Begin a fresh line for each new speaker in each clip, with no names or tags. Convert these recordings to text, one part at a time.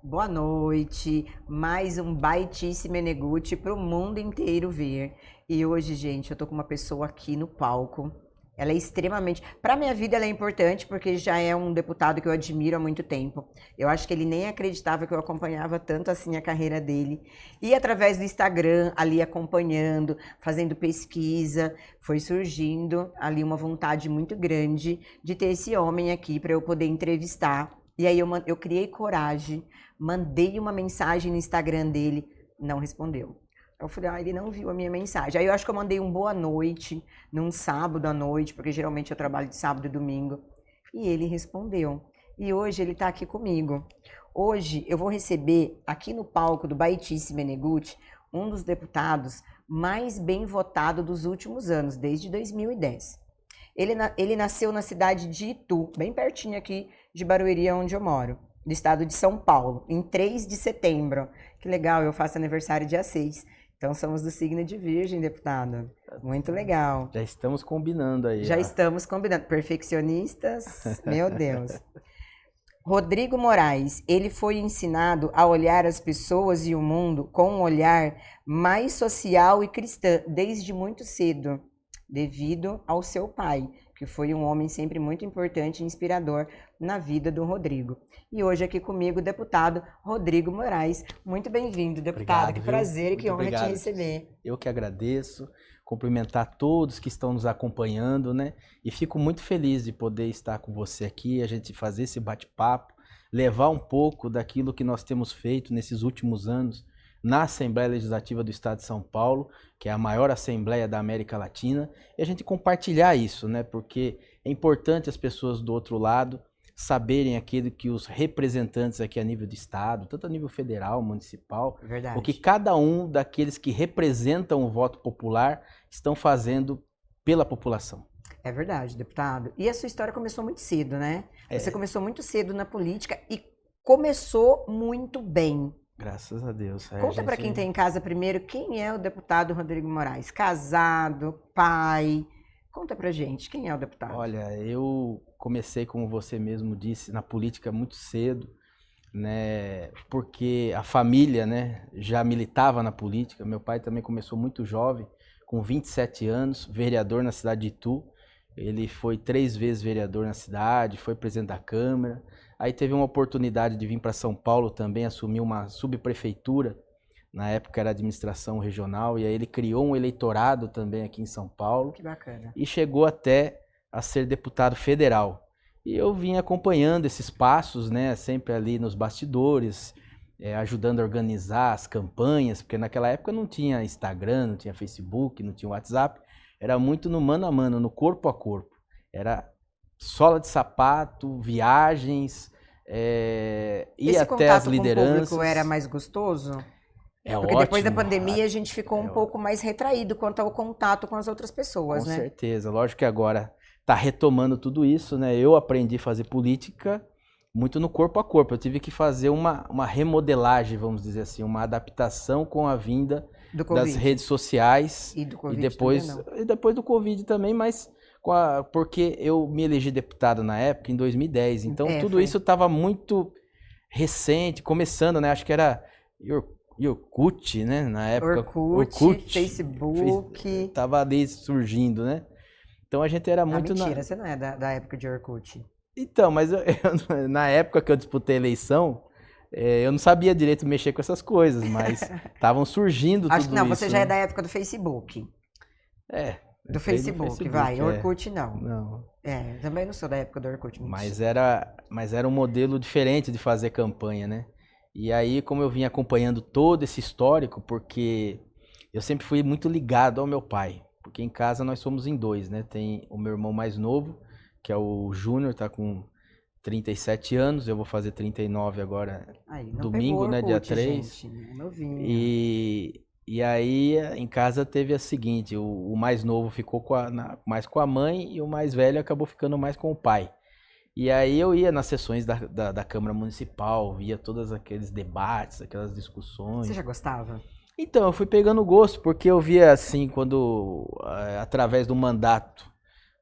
Boa noite, mais um Baitice Meneguti para o mundo inteiro ver. E hoje, gente, eu tô com uma pessoa aqui no palco. Ela é extremamente, para minha vida ela é importante porque já é um deputado que eu admiro há muito tempo. Eu acho que ele nem acreditava que eu acompanhava tanto assim a carreira dele. E através do Instagram, ali acompanhando, fazendo pesquisa, foi surgindo ali uma vontade muito grande de ter esse homem aqui para eu poder entrevistar. E aí eu criei coragem, mandei uma mensagem no Instagram dele, não respondeu. Eu falei, ele não viu a minha mensagem. Aí eu acho que eu mandei um boa noite, num sábado à noite, porque geralmente eu trabalho de sábado e domingo. E ele respondeu. E hoje ele está aqui comigo. Hoje eu vou receber aqui no palco do Baitice Meneguti um dos deputados mais bem votado dos últimos anos, desde 2010. Ele nasceu na cidade de Itu, bem pertinho aqui de Barueri, onde eu moro, do estado de São Paulo, em 3 de setembro. Que legal, eu faço aniversário dia 6. Então somos do signo de Virgem, deputado. Muito legal.
Já estamos combinando aí.
Já estamos combinando. Perfeccionistas, meu Deus. Rodrigo Moraes, ele foi ensinado a olhar as pessoas e o mundo com um olhar mais social e cristã desde muito cedo, devido ao seu pai, que foi um homem sempre muito importante e inspirador na vida do Rodrigo. E hoje aqui comigo o deputado Rodrigo Moraes. Muito bem-vindo, deputado.
Obrigado,
que prazer e que honra
obrigado.
te receber.
Eu que agradeço, cumprimentar todos que estão nos acompanhando, né? E fico muito feliz de poder estar com você aqui, a gente fazer esse bate-papo, levar um pouco daquilo que nós temos feito nesses últimos anos na Assembleia Legislativa do Estado de São Paulo, que é a maior assembleia da América Latina, e a gente compartilhar isso, né? Porque é importante as pessoas do outro lado saberem aquilo que os representantes aqui a nível de Estado, tanto a nível federal, municipal,
Verdade.
o que cada um daqueles que representam o voto popular estão fazendo pela população.
É verdade, deputado. E a sua história começou muito cedo, né? Você começou muito cedo na política e começou muito bem.
Graças a Deus.
Conta para quem está em casa primeiro, quem é o deputado Rodrigo Moraes? Casado, pai... Conta pra gente, quem é o deputado?
Olha, eu comecei, como você mesmo disse, na política muito cedo, né? Porque a família, né, já militava na política. Meu pai também começou muito jovem, com 27 anos, vereador na cidade de Itu. Ele foi 3 vezes vereador na cidade, foi presidente da Câmara. Aí teve uma oportunidade de vir para São Paulo também, assumir uma subprefeitura. Na época era administração regional, e aí ele criou um eleitorado também aqui em São Paulo.
Que bacana.
E chegou até a ser deputado federal. E eu vim acompanhando esses passos, né, sempre ali nos bastidores, ajudando a organizar as campanhas, porque naquela época não tinha Instagram, não tinha Facebook, não tinha WhatsApp, era muito no mano a mano, no corpo a corpo. Era sola de sapato, viagens, ir até as lideranças. Esse contato com o público
era mais gostoso? Porque
ótimo.
Depois da pandemia a gente ficou um pouco mais retraído quanto ao contato com as outras pessoas,
com
né?
Com certeza. Lógico que agora está retomando tudo isso, né? Eu aprendi a fazer política muito no corpo a corpo. Eu tive que fazer uma remodelagem, vamos dizer assim, uma adaptação com a vinda das redes sociais.
E do Covid
e depois do Covid também, mas porque eu me elegi deputado na época, em 2010. Então tudo isso estava muito recente, começando, né? Acho que era Orkut, né, na época.
Orkut, Facebook.
Tava ali surgindo, né? Então a gente era muito...
Mentira, você não é da época de Orkut.
Então, mas na época que eu disputei a eleição, eu não sabia direito mexer com essas coisas, mas estavam surgindo tudo isso.
Acho que não, você já é da época do Facebook. Do Facebook, vai. Orkut não.
Não.
Também não sou da época do Orkut.
Mas era um modelo diferente de fazer campanha, né? E aí, como eu vim acompanhando todo esse histórico, porque eu sempre fui muito ligado ao meu pai. Porque em casa nós somos em 2, né? Tem o meu irmão mais novo, que é o Júnior, tá com 37 anos. Eu vou fazer 39 agora, domingo, né? Dia 3.
Gente, novinho.
E aí, em casa teve a seguinte, o mais novo ficou mais com a mãe e o mais velho acabou ficando mais com o pai. E aí eu ia nas sessões da Câmara Municipal, via todos aqueles debates, aquelas discussões.
Você já gostava?
Então, eu fui pegando gosto, porque eu via assim, quando através do mandato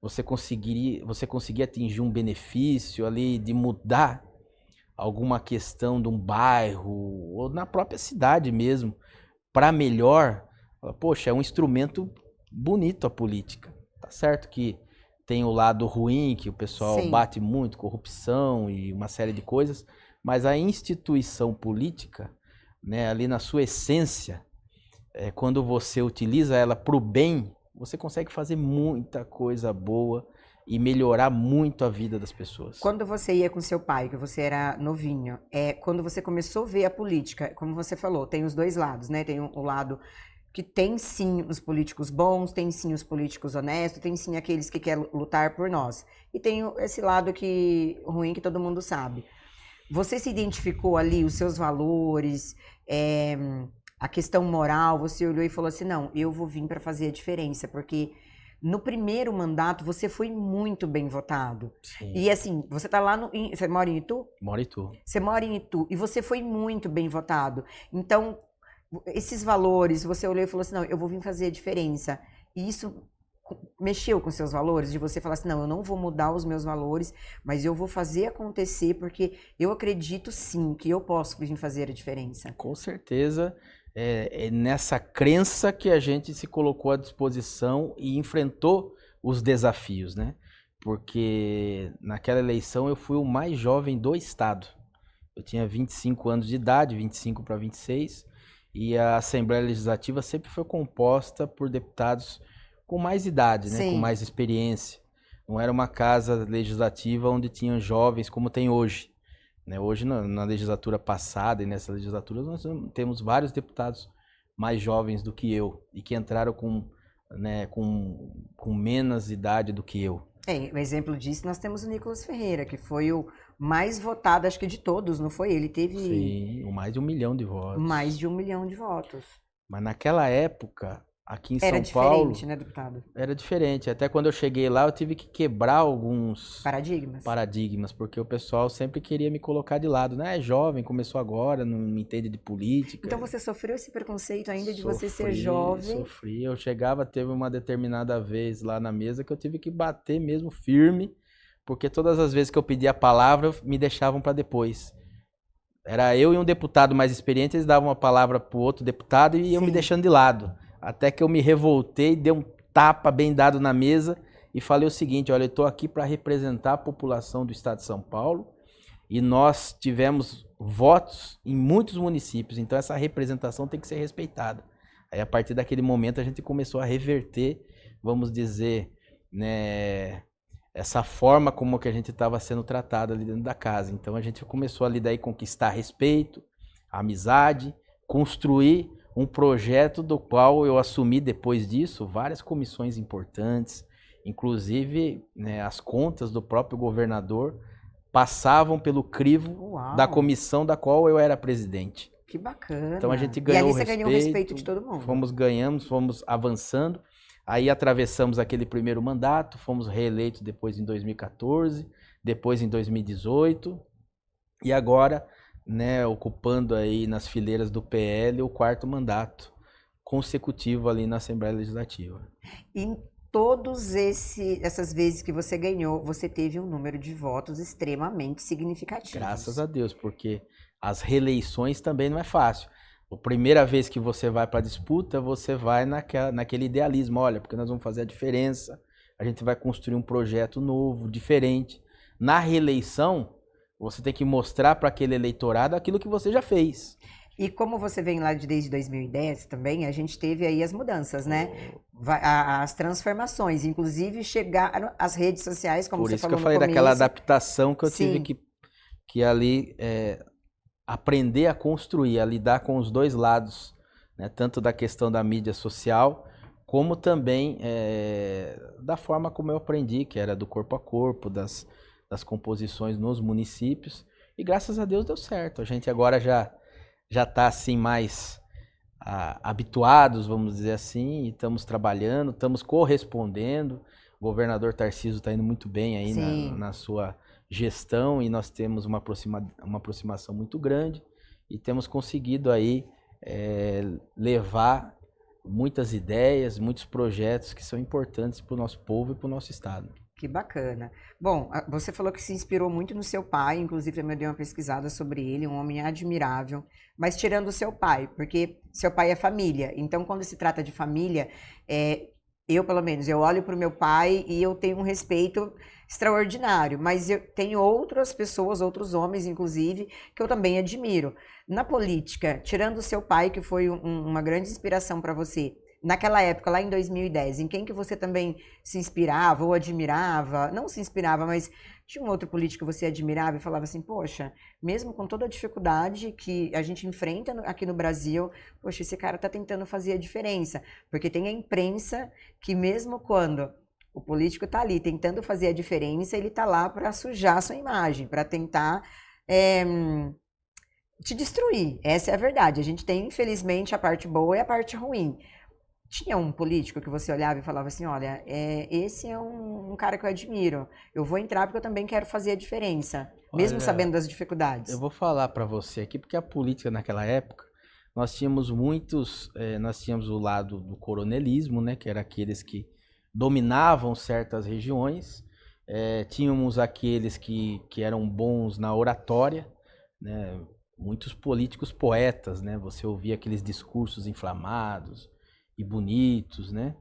você conseguia atingir um benefício ali de mudar alguma questão de um bairro ou na própria cidade mesmo, para melhor, poxa, é um instrumento bonito a política. Tá certo que tem o lado ruim, que o pessoal
Sim.
bate muito, corrupção e uma série de coisas, mas a instituição política, né, ali na sua essência, quando você utiliza ela para o bem, você consegue fazer muita coisa boa e melhorar muito a vida das pessoas.
Quando você ia com seu pai, que você era novinho, quando você começou a ver a política, como você falou, tem os dois lados, né? Tem o lado que tem sim os políticos bons, tem sim os políticos honestos, tem sim aqueles que querem lutar por nós. E tem esse lado ruim que todo mundo sabe. Você se identificou ali, os seus valores, a questão moral, você olhou e falou assim, não, eu vou vir para fazer a diferença, porque no primeiro mandato você foi muito bem votado.
Sim.
E assim, você tá lá você mora em Itu?
Moro em Itu.
Você mora em Itu e você foi muito bem votado. Então, esses valores, você olhou e falou assim, não, eu vou vir fazer a diferença. E isso mexeu com seus valores, de você falar assim, não, eu não vou mudar os meus valores, mas eu vou fazer acontecer, porque eu acredito sim que eu posso vir fazer a diferença.
Com certeza, é nessa crença que a gente se colocou à disposição e enfrentou os desafios, né? Porque naquela eleição eu fui o mais jovem do estado. Eu tinha 25 anos de idade, 25 para 26, e a Assembleia Legislativa sempre foi composta por deputados com mais idade, né? Com mais experiência. Não era uma casa legislativa onde tinham jovens como tem hoje. Né? Hoje, na legislatura passada e nessa legislatura, nós temos vários deputados mais jovens do que eu e que entraram com menos idade do que eu.
Um exemplo disso, nós temos o Nicolas Ferreira, que foi o mais votado, acho que de todos, não foi? Ele teve...
Sim, mais de 1 milhão de votos.
Mais de 1 milhão de votos.
Mas naquela época, aqui em São Paulo...
Era diferente, né, deputado?
Era diferente. Até quando eu cheguei lá, eu tive que quebrar alguns... Paradigmas, porque o pessoal sempre queria me colocar de lado. Né? É jovem, começou agora, não entende de política.
Então você sofreu esse preconceito ainda de você ser jovem?
Sofri. Eu chegava, teve uma determinada vez lá na mesa que eu tive que bater mesmo firme, porque todas as vezes que eu pedia a palavra, me deixavam para depois. Era eu e um deputado mais experiente, eles davam a palavra pro outro deputado e iam me deixando de lado. Até que eu me revoltei, dei um tapa bem dado na mesa e falei o seguinte, olha, eu estou aqui para representar a população do estado de São Paulo e nós tivemos votos em muitos municípios, então essa representação tem que ser respeitada. Aí a partir daquele momento a gente começou a reverter, vamos dizer, né, essa forma como que a gente estava sendo tratado ali dentro da casa. Então a gente começou ali daí conquistar respeito, amizade, construir um projeto do qual eu assumi depois disso várias comissões importantes, inclusive né, as contas do próprio governador passavam pelo crivo da comissão da qual eu era presidente.
Que bacana.
Então a gente ganhou o respeito. E ali você ganhou o
respeito de todo mundo.
Fomos avançando. Aí atravessamos aquele primeiro mandato, fomos reeleitos depois em 2014, depois em 2018 e agora, né, ocupando aí nas fileiras do PL o 4º mandato consecutivo ali na Assembleia Legislativa.
Em todas essas vezes que você ganhou, você teve um número de votos extremamente significativo.
Graças a Deus, porque as reeleições também não é fácil. A primeira vez que você vai para a disputa, você vai naquele idealismo, olha, porque nós vamos fazer a diferença, a gente vai construir um projeto novo, diferente. Na reeleição, você tem que mostrar para aquele eleitorado aquilo que você já fez.
E como você vem lá desde 2010 também, a gente teve aí as mudanças, né? As transformações, inclusive chegaram às redes sociais, como você falou no começo. Por isso que eu falei
daquela adaptação que eu tive que ali... aprender a construir, a lidar com os dois lados, né? Tanto da questão da mídia social, como também da forma como eu aprendi, que era do corpo a corpo, das composições nos municípios. E graças a Deus deu certo. A gente agora já está assim mais habituados, vamos dizer assim, e estamos trabalhando, estamos correspondendo. O governador Tarcísio está indo muito bem aí na sua gestão e nós temos uma aproximação muito grande e temos conseguido aí levar muitas ideias, muitos projetos que são importantes para o nosso povo e para o nosso estado.
Que bacana. Bom, você falou que se inspirou muito no seu pai, inclusive eu dei uma pesquisada sobre ele, um homem admirável. Mas tirando o seu pai, porque seu pai é família. Então, quando se trata de família, eu, pelo menos, eu olho para o meu pai e eu tenho um respeito extraordinário. Mas eu tenho outras pessoas, outros homens, inclusive, que eu também admiro. Na política, tirando o seu pai, que foi uma grande inspiração para você, naquela época, lá em 2010, em quem que você também se inspirava ou admirava? Não se inspirava, mas tinha um outro político que você admirava e falava assim, poxa, mesmo com toda a dificuldade que a gente enfrenta aqui no Brasil, poxa, esse cara tá tentando fazer a diferença. Porque tem a imprensa que mesmo quando o político tá ali tentando fazer a diferença, ele tá lá para sujar a sua imagem, para tentar te destruir. Essa é a verdade. A gente tem, infelizmente, a parte boa e a parte ruim. Tinha um político que você olhava e falava assim, olha, esse é um cara que eu admiro. Eu vou entrar porque eu também quero fazer a diferença, mesmo
Olha,
sabendo das dificuldades.
eu vou falar para você aqui, porque a política naquela época, nós tínhamos o lado do coronelismo, né, que era aqueles que dominavam certas regiões, tínhamos aqueles que eram bons na oratória, né, muitos políticos poetas, né, você ouvia aqueles discursos inflamados e bonitos, né?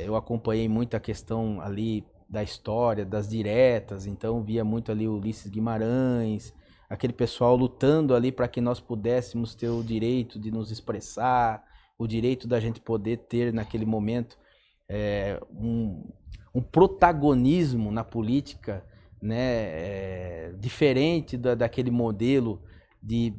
Eu acompanhei muito a questão ali da história, das diretas, então via muito ali o Ulisses Guimarães, aquele pessoal lutando ali para que nós pudéssemos ter o direito de nos expressar, o direito da gente poder ter naquele momento um protagonismo na política, né? Diferente daquele modelo de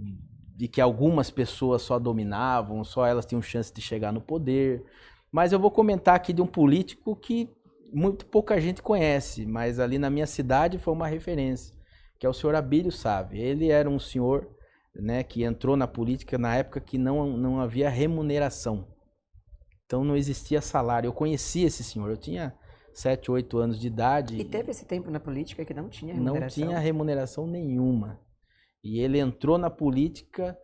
que algumas pessoas só dominavam, só elas tinham chance de chegar no poder. Mas eu vou comentar aqui de um político que muito pouca gente conhece, mas ali na minha cidade foi uma referência, que é o senhor Abílio Sabe. Ele era um senhor, né, que entrou na política na época que não havia remuneração. Então não existia salário. Eu conhecia esse senhor, eu tinha 7, 8 anos de idade.
E teve esse tempo na política que não tinha
remuneração? Não tinha remuneração nenhuma. E ele entrou na política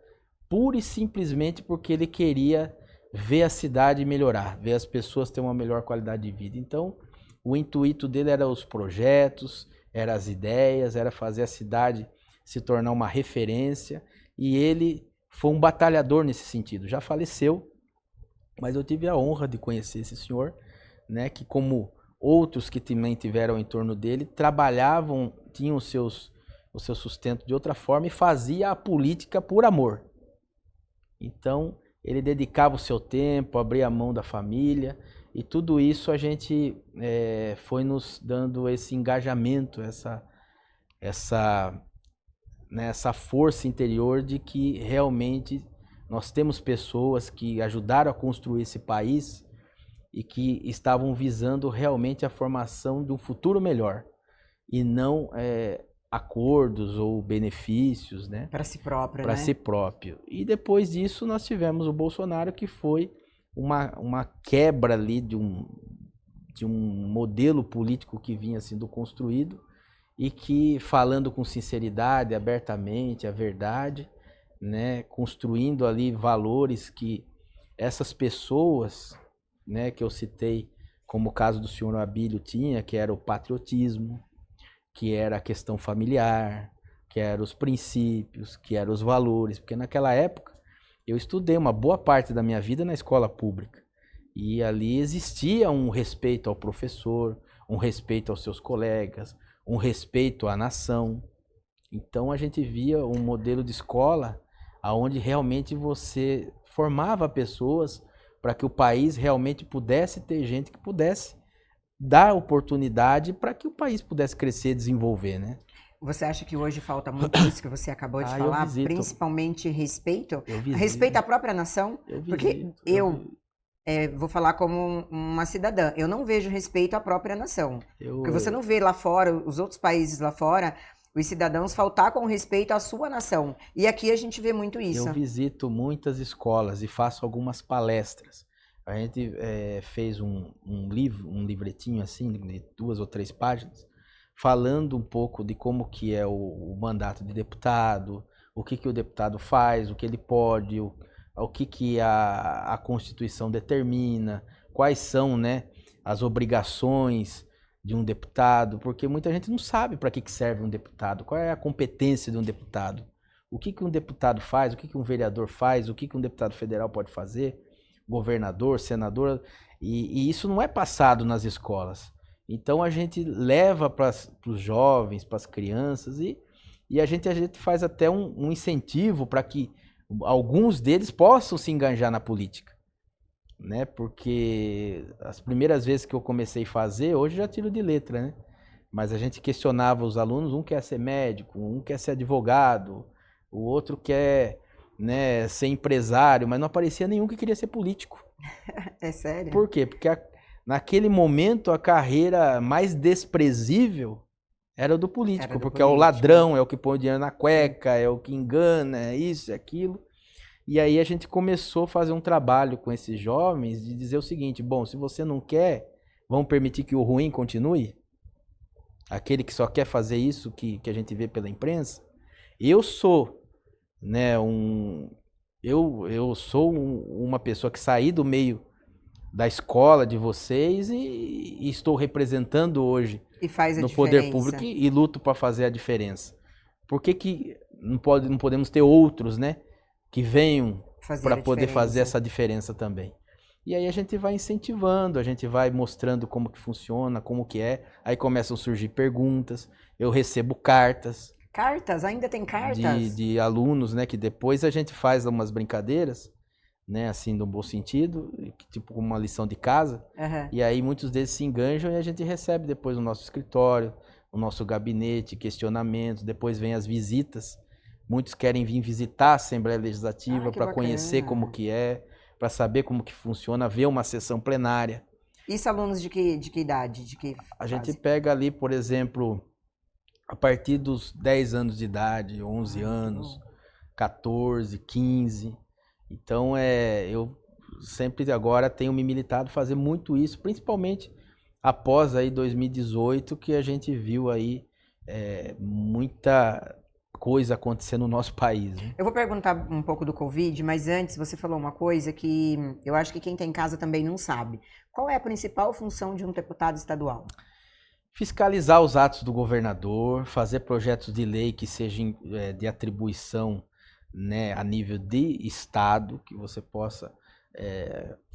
pura e simplesmente porque ele queria ver a cidade melhorar, ver as pessoas ter uma melhor qualidade de vida. Então, o intuito dele era os projetos, era as ideias, era fazer a cidade se tornar uma referência. E ele foi um batalhador nesse sentido. Já faleceu, mas eu tive a honra de conhecer esse senhor, né, que como outros que também tiveram em torno dele, trabalhavam, tinham o seu sustento de outra forma e fazia a política por amor. Então, ele dedicava o seu tempo, abria a mão da família, e tudo isso a gente foi nos dando esse engajamento, essa força interior de que realmente nós temos pessoas que ajudaram a construir esse país e que estavam visando realmente a formação de um futuro melhor, e não acordos ou benefícios, né?
Para si próprio,
Para
né?
si próprio. E depois disso nós tivemos o Bolsonaro, que foi uma quebra ali de um modelo político que vinha sendo construído e que, falando com sinceridade, abertamente, a verdade, né, construindo ali valores que essas pessoas, né, que eu citei, como o caso do senhor Abílio tinha, que era o patriotismo, que era a questão familiar, que eram os princípios, que eram os valores, porque naquela época eu estudei uma boa parte da minha vida na escola pública, e ali existia um respeito ao professor, um respeito aos seus colegas, um respeito à nação. Então a gente via um modelo de escola onde realmente você formava pessoas para que o país realmente pudesse ter gente que pudesse dar oportunidade para que o país pudesse crescer e desenvolver, né?
Você acha que hoje falta muito isso que você acabou de falar, principalmente respeito? Respeito à própria nação? Porque vou falar como uma cidadã, eu não vejo respeito à própria nação. Porque você não vê lá fora, os outros países lá fora, os cidadãos faltar com respeito à sua nação. E aqui a gente vê muito isso.
Eu visito muitas escolas e faço algumas palestras. A gente fez um livretinho assim, de 2 ou 3 páginas, falando um pouco de como que é o mandato de deputado, o que o deputado faz, o que ele pode, o que a Constituição determina, quais são, né, as obrigações de um deputado, porque muita gente não sabe para que serve um deputado, qual é a competência de um deputado, o que um deputado faz, o que um vereador faz, o que um deputado federal pode fazer, governador, senador, e isso não é passado nas escolas. Então a gente leva para os jovens, para as crianças, e a gente faz até um incentivo para que alguns deles possam se engajar na política, né? Porque as primeiras vezes que eu comecei a fazer, hoje já tiro de letra, né? Mas a gente questionava os alunos, um quer ser médico, um quer ser advogado, o outro quer, né, ser empresário, mas não aparecia nenhum que queria ser político.
É sério?
Por quê? Porque naquele momento a carreira mais desprezível era do político, porque é o ladrão, é o que põe o dinheiro na cueca, é o que engana, é isso, é aquilo. E aí a gente começou a fazer um trabalho com esses jovens de dizer o seguinte, bom, se você não quer, vamos permitir que o ruim continue? Aquele que só quer fazer isso que a gente vê pela imprensa? Eu sou, né, eu sou uma pessoa que saí do meio da escola de vocês e estou representando hoje no poder público e luto para fazer a diferença. Por que não podemos ter outros, né, que venham para poder fazer essa diferença também? E aí a gente vai incentivando, a gente vai mostrando como que funciona, como que é. Aí começam a surgir perguntas, eu recebo cartas.
Cartas? Ainda tem cartas?
De alunos, né, que depois a gente faz umas brincadeiras, né, assim, no bom sentido, tipo uma lição de casa, e aí muitos deles se enganjam e a gente recebe depois no nosso escritório, no nosso gabinete, questionamentos, depois vem as visitas, muitos querem vir visitar a Assembleia Legislativa para conhecer como que é, para saber como que funciona, ver uma sessão plenária.
Isso alunos de que idade?
A gente pega ali, por exemplo, a partir dos 10 anos de idade, 11 anos, 14, 15... Então, eu sempre agora tenho me militado fazer muito isso, principalmente após aí 2018, que a gente viu aí muita coisa acontecendo no nosso país. Né?
Eu vou perguntar um pouco do Covid, mas antes você falou uma coisa que eu acho que quem está em casa também não sabe. Qual é a principal função de um deputado estadual?
Fiscalizar os atos do governador, fazer projetos de lei que sejam de atribuição, né, a nível de estado, que você possa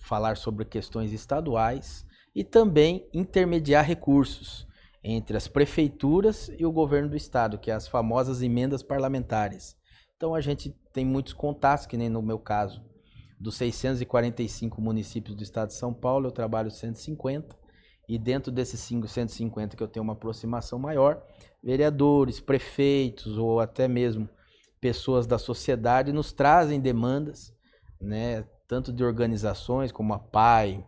falar sobre questões estaduais e também intermediar recursos entre as prefeituras e o governo do estado, que é as famosas emendas parlamentares. Então a gente tem muitos contatos, que nem no meu caso, dos 645 municípios do estado de São Paulo, eu trabalho 150, e dentro desses 150 que eu tenho uma aproximação maior, vereadores, prefeitos ou até mesmo pessoas da sociedade nos trazem demandas, né, tanto de organizações como a PAI,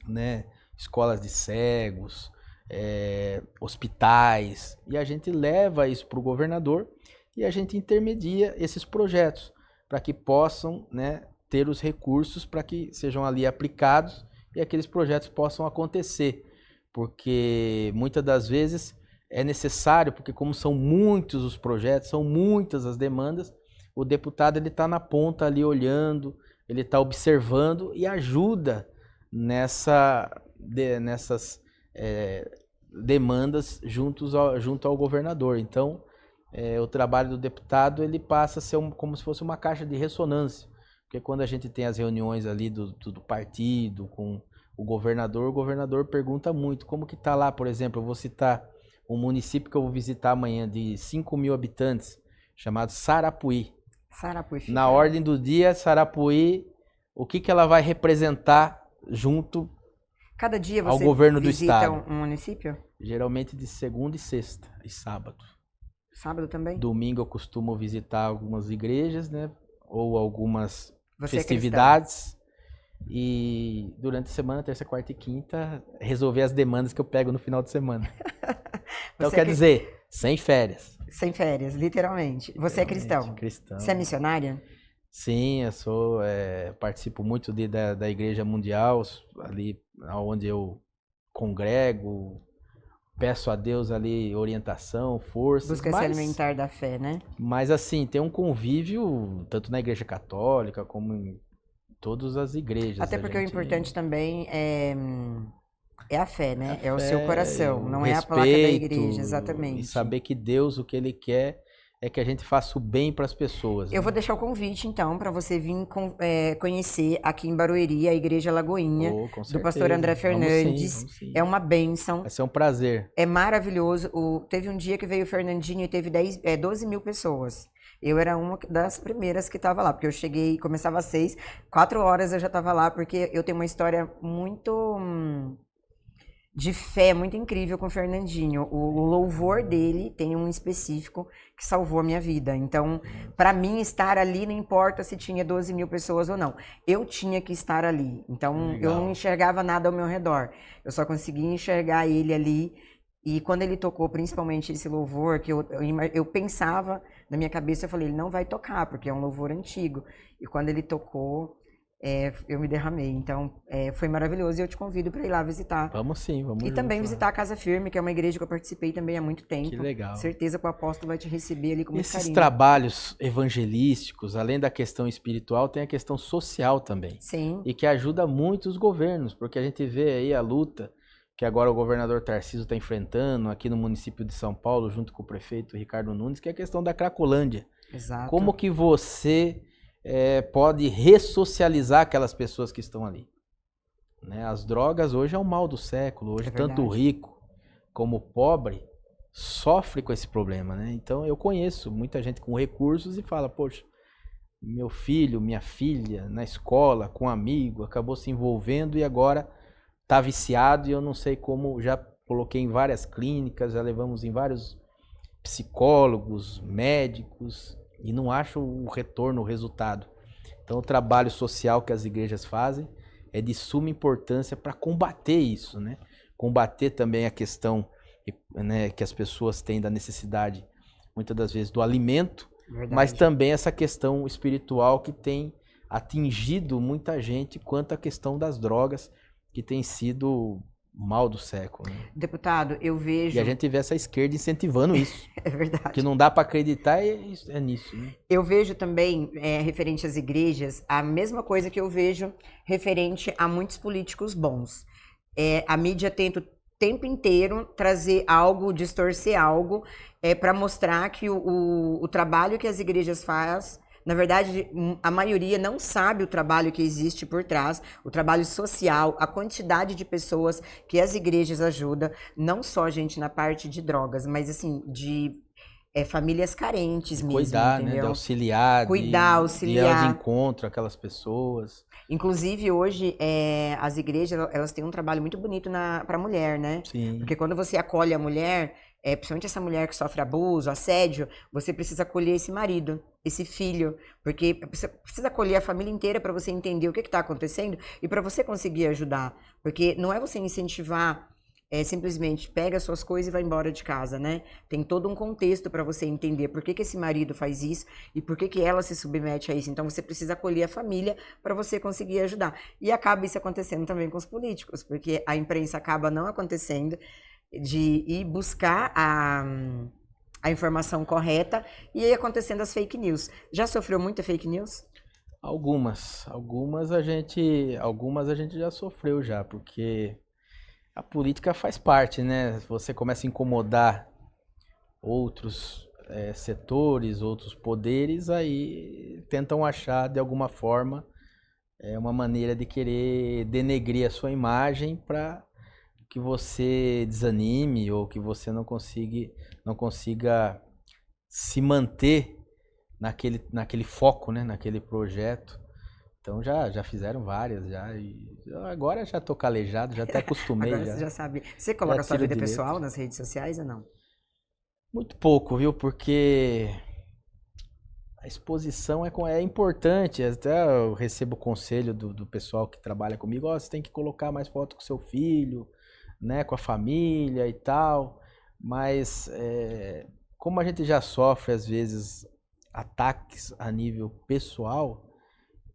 né, escolas de cegos, hospitais, e a gente leva isso para o governador e a gente intermedia esses projetos para que possam, né, ter os recursos para que sejam ali aplicados e aqueles projetos possam acontecer, porque muitas das vezes é necessário, porque como são muitos os projetos, são muitas as demandas, o deputado ele está na ponta ali olhando, ele está observando e ajuda nessas demandas junto ao governador. Então, o trabalho do deputado ele passa a ser como se fosse uma caixa de ressonância, porque quando a gente tem as reuniões ali do partido com o governador pergunta muito como que está lá, por exemplo, eu vou citar um município que eu vou visitar amanhã de 5 mil habitantes, chamado Sarapuí. Na ordem do dia, Sarapuí, o que ela vai representar junto
Cada dia
ao governo do estado?
Visita um município?
Geralmente de segunda e sexta e sábado.
Sábado também?
Domingo eu costumo visitar algumas igrejas, né? Ou algumas festividades. E durante a semana, terça, quarta e quinta, resolver as demandas que eu pego no final de semana. Então quer dizer, sem férias.
Sem férias, literalmente. Você é cristão?
Cristão.
Você é missionário?
Sim, eu sou, participo muito da Igreja Mundial, ali onde eu congrego, peço a Deus ali orientação, força.
Busca se alimentar da fé, né?
Mas assim, tem um convívio tanto na Igreja Católica como em todas as igrejas.
Até porque o importante também é É a fé, né? É o seu
Fé,
coração,
o
não é a placa da igreja,
respeito e
exatamente.
saber que Deus, o que Ele quer é que a gente faça o bem para as pessoas,
Eu vou
né?
deixar o convite, então, para você vir conhecer aqui em Barueri a Igreja Lagoinha,
Oh, com
do pastor
certeza.
André
Vamos sim,
Fernandes.
vamos
É
sim.
uma bênção,
Vai ser um prazer.
é maravilhoso. Teve um dia que veio o Fernandinho e teve 12 mil pessoas. Eu era uma das primeiras que estava lá, porque eu cheguei, começava às 6, 4 horas eu já estava lá, porque eu tenho uma história muito de fé muito incrível com o Fernandinho. O louvor dele tem um específico que salvou a minha vida. Então, para mim, estar ali não importa se tinha 12 mil pessoas ou não. Eu tinha que estar ali. Então, eu não
Legal.
enxergava nada ao meu redor. Eu só conseguia enxergar ele ali. E quando ele tocou, principalmente esse louvor, que eu pensava na minha cabeça, eu falei, ele não vai tocar, porque é um louvor antigo. E quando ele tocou, eu me derramei. Então, foi maravilhoso e eu te convido para ir lá visitar.
Vamos sim, vamos
E
junto
também
lá.
visitar a Casa Firme, que é uma igreja que eu participei também há muito tempo.
Que legal.
Certeza que o apóstolo vai te receber ali com muito
Esses
carinho.
trabalhos evangelísticos, além da questão espiritual, tem a questão social também.
Sim,
E que ajuda muito os governos, porque a gente vê aí a luta que agora o governador Tarcísio está enfrentando aqui no município de São Paulo, junto com o prefeito Ricardo Nunes, que é a questão da Cracolândia.
exato.
Como que você pode ressocializar aquelas pessoas que estão ali? Né? As drogas hoje é o mal do século. Hoje, tanto o
verdade.
rico como o pobre sofre com esse problema. Né? Então, eu conheço muita gente com recursos e fala, poxa, meu filho, minha filha, na escola, com um amigo, acabou se envolvendo e agora está viciado e eu não sei como, já coloquei em várias clínicas, já levamos em vários psicólogos, médicos e não acho o retorno, o resultado. Então, o trabalho social que as igrejas fazem é de suma importância para combater isso, né? Combater também a questão, né, que as pessoas têm da necessidade, muitas das vezes, do alimento,
Verdade.
mas também essa questão espiritual que tem atingido muita gente quanto à questão das drogas, que tem sido o mal do século. Né?
Deputado, eu vejo...
E a gente vê essa esquerda incentivando isso.
É verdade.
Que não dá para acreditar é nisso. Né?
Eu vejo também, referente às igrejas, a mesma coisa que eu vejo referente a muitos políticos bons. A mídia tenta o tempo inteiro trazer algo, distorcer algo, para mostrar que o trabalho que as igrejas fazem, na verdade, a maioria não sabe o trabalho que existe por trás, o trabalho social, a quantidade de pessoas que as igrejas ajudam, não só, gente, na parte de drogas, mas assim, de famílias carentes mesmo,
Cuidar,
entendeu?
né? De auxiliar,
Cuidar,
de
auxiliar.
ir de encontro àquelas pessoas.
Inclusive, hoje, as igrejas, elas têm um trabalho muito bonito para a mulher, né?
Sim.
Porque quando você acolhe a mulher, principalmente essa mulher que sofre abuso, assédio, você precisa acolher esse marido, esse filho, porque você precisa acolher a família inteira para você entender o que está acontecendo e para você conseguir ajudar. Porque não é você incentivar simplesmente pega suas coisas e vai embora de casa, né? Tem todo um contexto para você entender por que esse marido faz isso e por que ela se submete a isso. Então você precisa acolher a família para você conseguir ajudar. E acaba isso acontecendo também com os políticos, porque a imprensa acaba não acontecendo de ir buscar a informação correta e aí acontecendo as fake news. Já sofreu muita fake news?
Algumas a gente já sofreu já, porque a política faz parte, né? Você começa a incomodar outros setores, outros poderes, aí tentam achar de alguma forma uma maneira de querer denegrir a sua imagem para que você desanime ou que você não consiga se manter naquele foco, né? Naquele projeto. Então já fizeram várias, agora já tô calejado, já até acostumei.
Agora você já sabe. Você coloca a sua vida pessoal nas redes sociais ou não?
Muito pouco, viu? Porque a exposição é importante. Até eu recebo conselho do pessoal que trabalha comigo, você tem que colocar mais foto com seu filho, né? Com a família e tal. Mas como a gente já sofre, às vezes, ataques a nível pessoal,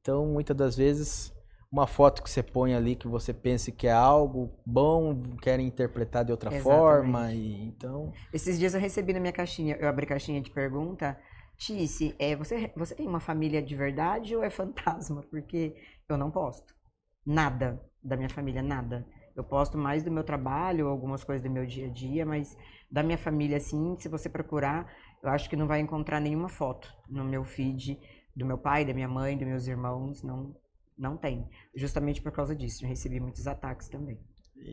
então, muitas das vezes, uma foto que você põe ali que você pense que é algo bom, querem interpretar de outra forma. Então...
Esses dias eu recebi na minha caixinha, eu abri caixinha de pergunta, Tice, você tem uma família de verdade ou é fantasma? Porque eu não posto nada da minha família, nada. Eu posto mais do meu trabalho, algumas coisas do meu dia a dia, mas da minha família, assim, se você procurar, eu acho que não vai encontrar nenhuma foto no meu feed do meu pai, da minha mãe, dos meus irmãos, não tem. Justamente por causa disso, eu recebi muitos ataques também.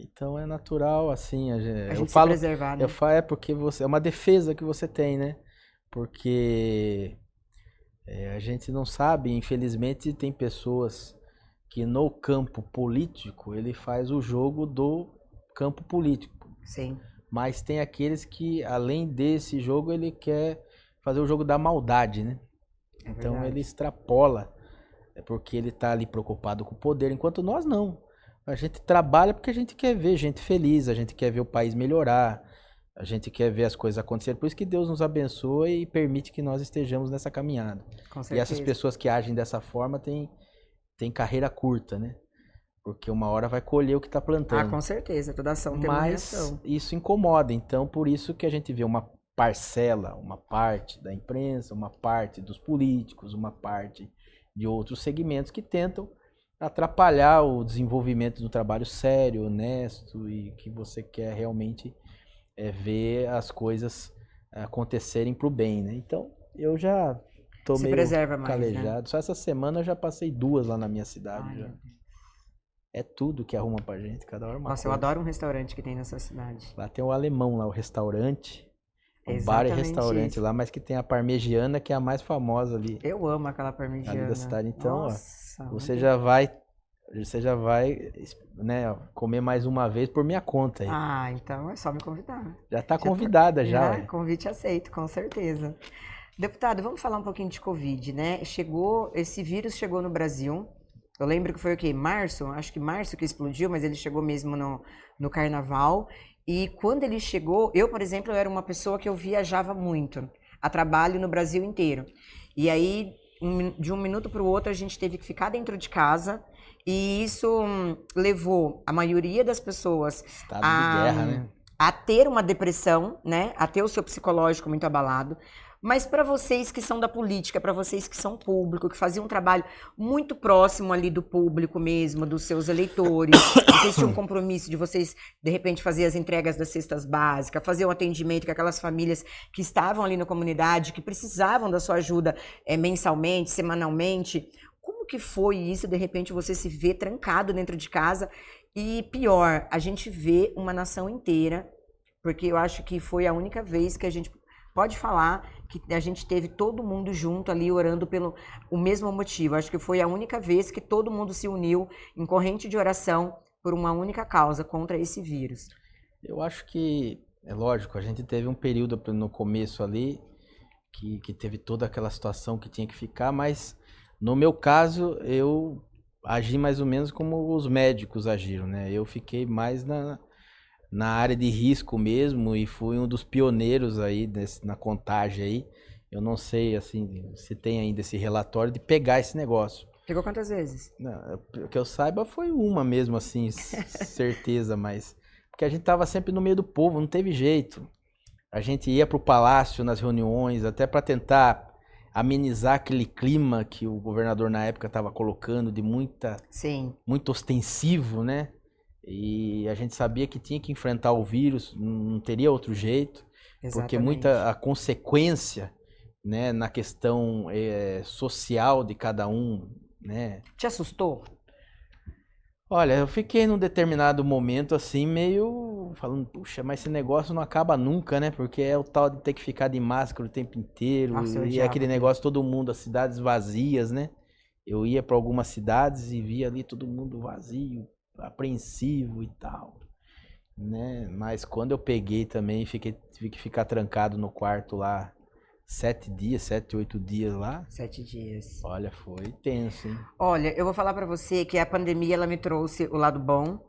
Então é natural, assim,
A
eu
gente se
falo,
preservar, né?
é porque você, é uma defesa que você tem, né? Porque a gente não sabe, infelizmente tem pessoas que no campo político ele faz o jogo do campo político,
Sim,
mas tem aqueles que além desse jogo ele quer fazer o jogo da maldade, né?
é
Então ele
verdade.
extrapola, é porque ele tá ali preocupado com o poder, enquanto nós não. A gente trabalha porque a gente quer ver gente feliz, a gente quer ver o país melhorar, a gente quer ver as coisas acontecerem. Por isso que Deus nos abençoa e permite que nós estejamos nessa caminhada.
Com
E essas
certeza.
pessoas que agem dessa forma têm carreira curta, né? Porque uma hora vai colher o que está
Ah,
plantando.
com certeza. Toda ação tem uma
Mas
reação.
isso incomoda. Então, por isso que a gente vê uma parcela, uma parte da imprensa, uma parte dos políticos, uma parte de outros segmentos que tentam atrapalhar o desenvolvimento do trabalho sério, honesto e que você quer realmente ver as coisas acontecerem para o bem, né? Então, eu já tô
Se
meio
preserva mais, né?
calejado. Só essa semana eu já passei 2 lá na minha cidade.
Ai,
Já.
meu Deus.
É tudo que arruma pra gente, cada hora uma
Nossa, eu
coisa.
adoro um restaurante que tem na sua cidade.
Lá tem o alemão, lá o restaurante.
É
O bar e
exatamente
restaurante
isso.
lá, mas que tem a parmegiana, que é a mais famosa
Eu amo aquela
ali da
parmegiana.
cidade. Então, ó,
Nossa,
você
muito.
já vai, né, comer mais uma vez por minha conta aí.
Ah, então é só me convidar.
Já tá
Já tô...
convidada já, ué.
Convite aceito, com certeza. Deputado, vamos falar um pouquinho de Covid, né? Esse vírus chegou no Brasil. Eu lembro que foi o quê? Março? Acho que março que explodiu, mas ele chegou mesmo no carnaval. E quando ele chegou, eu, por exemplo, eu era uma pessoa que eu viajava muito, a trabalho no Brasil inteiro. E aí, de um minuto para o outro, a gente teve que ficar dentro de casa. E isso levou a maioria das pessoas
Estado de guerra, né?
a ter uma depressão, né? A ter o seu psicológico muito abalado. Mas para vocês que são da política, para vocês que são público, que faziam um trabalho muito próximo ali do público mesmo, dos seus eleitores, vocês tinham um compromisso de vocês, de repente, fazer as entregas das cestas básicas, fazer um atendimento com aquelas famílias que estavam ali na comunidade, que precisavam da sua ajuda mensalmente, semanalmente. Como que foi isso, de repente, você se vê trancado dentro de casa? E pior, a gente vê uma nação inteira, porque eu acho que foi a única vez que a gente pode falar que a gente teve todo mundo junto ali orando pelo o mesmo motivo. Acho que foi a única vez que todo mundo se uniu em corrente de oração por uma única causa contra esse vírus.
Eu acho que, é lógico, a gente teve um período no começo ali que teve toda aquela situação que tinha que ficar, mas no meu caso eu agi mais ou menos como os médicos agiram, né? Eu fiquei mais na área de risco mesmo e fui um dos pioneiros aí na contagem aí. Eu não sei, assim, se tem ainda esse relatório de pegar esse negócio.
Pegou quantas vezes?
Não, que eu saiba foi uma mesmo, assim, certeza, mas... Porque a gente tava sempre no meio do povo, não teve jeito. A gente ia pro palácio nas reuniões, até para tentar amenizar aquele clima que o governador na época estava colocando de
Sim.
muito ostensivo, né? E a gente sabia que tinha que enfrentar o vírus, não teria outro jeito, porque
Exatamente.
a consequência, né, na questão social de cada um, né?
Te assustou?
Olha, eu fiquei num determinado momento assim, meio falando, puxa, mas esse negócio não acaba nunca, né? Porque é o tal de ter que ficar de máscara o tempo inteiro,
Nossa, eu
e é
odiava
aquele
aquilo.
negócio, todo mundo, as cidades vazias, né? Eu ia para algumas cidades e via ali todo mundo vazio, apreensivo e tal, né? Mas quando eu peguei também, tive que ficar trancado no quarto lá 7 dias, 7, 8 dias lá.
7 dias.
Olha, foi tenso, hein?
Olha, eu vou falar pra você que a pandemia ela me trouxe o lado bom,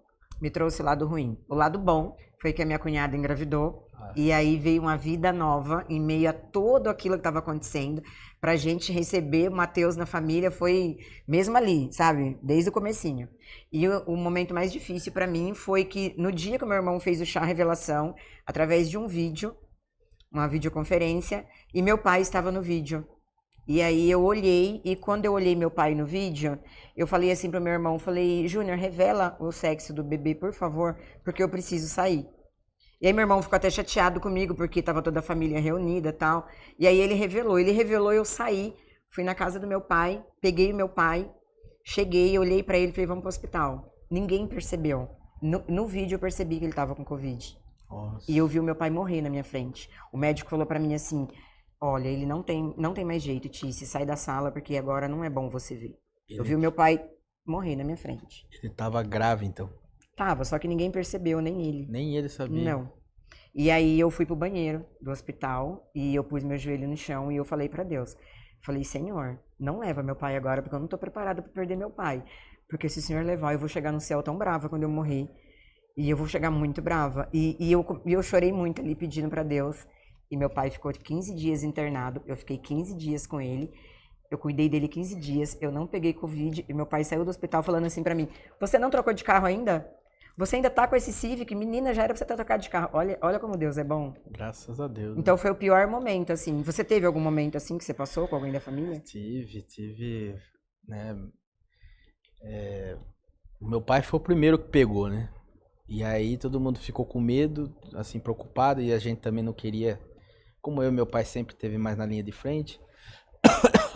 me trouxe o lado ruim. O lado bom foi que a minha cunhada engravidou e aí veio uma vida nova em meio a tudo aquilo que estava acontecendo. Pra gente receber o Matheus na família foi mesmo ali, sabe? Desde o comecinho. E o momento mais difícil pra mim foi que no dia que o meu irmão fez o chá revelação, através de um vídeo, uma videoconferência, e meu pai estava no vídeo. E aí eu olhei, e quando eu olhei meu pai no vídeo, eu falei assim pro meu irmão, falei, Júnior, revela o sexo do bebê, por favor, porque eu preciso sair. E aí meu irmão ficou até chateado comigo, porque tava toda a família reunida e tal. E aí ele revelou, eu saí, fui na casa do meu pai, peguei o meu pai, cheguei, olhei pra ele e falei, vamos pro hospital. Ninguém percebeu. No vídeo eu percebi que ele tava com Covid.
Nossa.
E eu vi o meu pai morrer na minha frente. O médico falou pra mim assim, olha, ele não tem mais jeito, Tice, sai da sala, porque agora não é bom você ver. Eu vi o meu pai morrer na minha frente.
Ele tava grave, então.
Tava, só que ninguém percebeu, nem ele.
Nem ele sabia.
Não. E aí eu fui pro banheiro do hospital e eu pus meu joelho no chão e eu falei pra Deus. Falei, Senhor, não leva meu pai agora, porque eu não tô preparada pra perder meu pai. Porque se o Senhor levar, eu vou chegar no céu tão brava quando eu morrer. E eu vou chegar muito brava. E eu chorei muito ali pedindo pra Deus. E meu pai ficou 15 dias internado. Eu fiquei 15 dias com ele. Eu cuidei dele 15 dias. Eu não peguei Covid. E meu pai saiu do hospital falando assim pra mim, você não trocou de carro ainda? Você ainda tá com esse Civic? Menina, já era pra você ter trocado de carro. Olha como Deus é bom.
Graças a Deus.
Então foi o pior momento, assim. Você teve algum momento assim que você passou com alguém da família?
Tive, né? O meu pai foi o primeiro que pegou, né? E aí todo mundo ficou com medo, assim, preocupado, e a gente também não queria, como eu e meu pai sempre teve mais na linha de frente,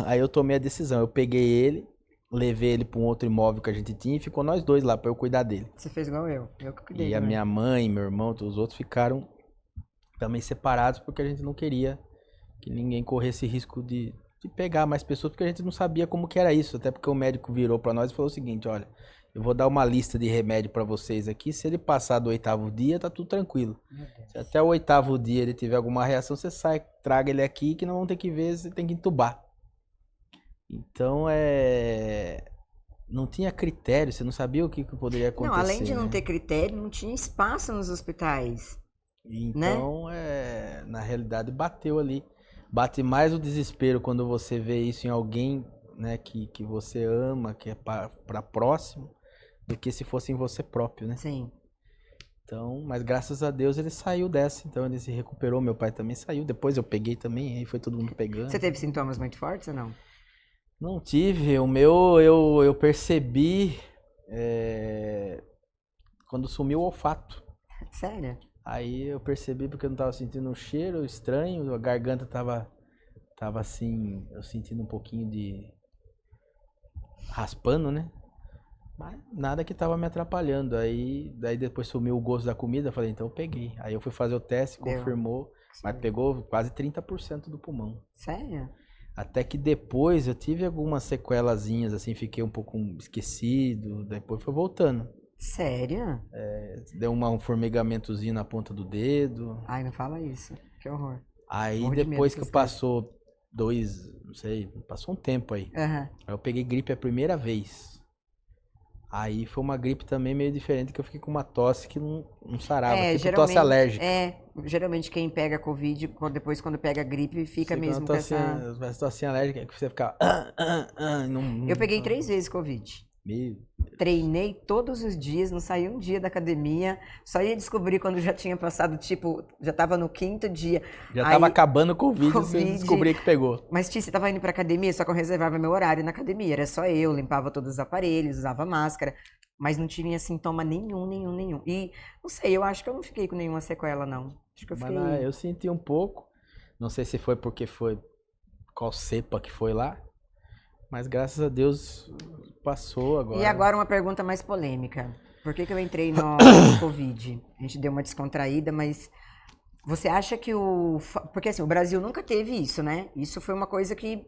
aí eu tomei a decisão, eu peguei ele, levei ele para um outro imóvel que a gente tinha e ficou nós dois lá para eu cuidar dele.
Você fez igual eu que cuidei.
E a minha mãe, meu irmão, todos os outros ficaram também separados porque a gente não queria que ninguém corresse risco de pegar mais pessoas, porque a gente não sabia como que era isso, até porque o médico virou para nós e falou o seguinte, olha, eu vou dar uma lista de remédio para vocês aqui, se ele passar do 8º dia, tá tudo tranquilo. Se até o 8º dia ele tiver alguma reação, você sai, traga ele aqui que não vão ter que ver, você tem que entubar. Então, não tinha critério, você não sabia o que poderia acontecer.
Não, além de não
né?
ter critério, não tinha espaço nos hospitais.
Então, na realidade, bateu ali. Bate mais o desespero quando você vê isso em alguém, né, que você ama, que é para próximo, do que se fosse em você próprio, né?
Sim.
Então, mas graças a Deus ele saiu dessa, então ele se recuperou, meu pai também saiu, depois eu peguei também, aí foi todo mundo pegando.
Você teve sintomas muito fortes ou não?
Não tive, o meu eu percebi quando sumiu o olfato.
Sério?
Aí eu percebi porque eu não tava sentindo um cheiro estranho, a garganta tava assim, eu sentindo um pouquinho de raspando, né? Mas nada que tava me atrapalhando. Daí depois sumiu o gosto da comida, eu falei, então eu peguei. Aí eu fui fazer o teste, confirmou, mas pegou quase 30% do pulmão.
Sério?
Até que depois eu tive algumas sequelazinhas, assim, fiquei um pouco esquecido, depois foi voltando.
Sério?
Deu um formigamentozinho na ponta do dedo.
Ai, não fala isso. Que horror.
Aí
Morro de medo
depois que
dessas
passou não sei, passou um tempo aí.
Aham.
Aí eu peguei gripe a primeira vez. Aí foi uma gripe também meio diferente, que eu fiquei com uma tosse que não sarava, tipo tosse alérgica.
Geralmente quem pega Covid, depois quando pega gripe, fica mesmo com essa...
Tosse alérgica, que você ficava...
Eu peguei 3 vezes Covid.
Meu...
Treinei todos os dias, não saí um dia da academia, só ia descobrir quando já tinha passado, tipo, já tava no 5º dia.
Já tava acabando o Covid, você descobria que pegou.
Mas, Tia, você tava indo pra academia, só que eu reservava meu horário na academia, era só eu, limpava todos os aparelhos, usava máscara, mas não tinha sintoma nenhum. E, não sei, eu acho que eu não fiquei com nenhuma sequela, não. Acho que eu fiquei...
Mas eu senti um pouco, não sei se foi porque foi qual cepa que foi lá, mas graças a Deus passou agora.
E agora uma pergunta mais polêmica. Por que eu entrei no Covid? A gente deu uma descontraída, mas você acha que Porque assim, o Brasil nunca teve isso, né? Isso foi uma coisa que...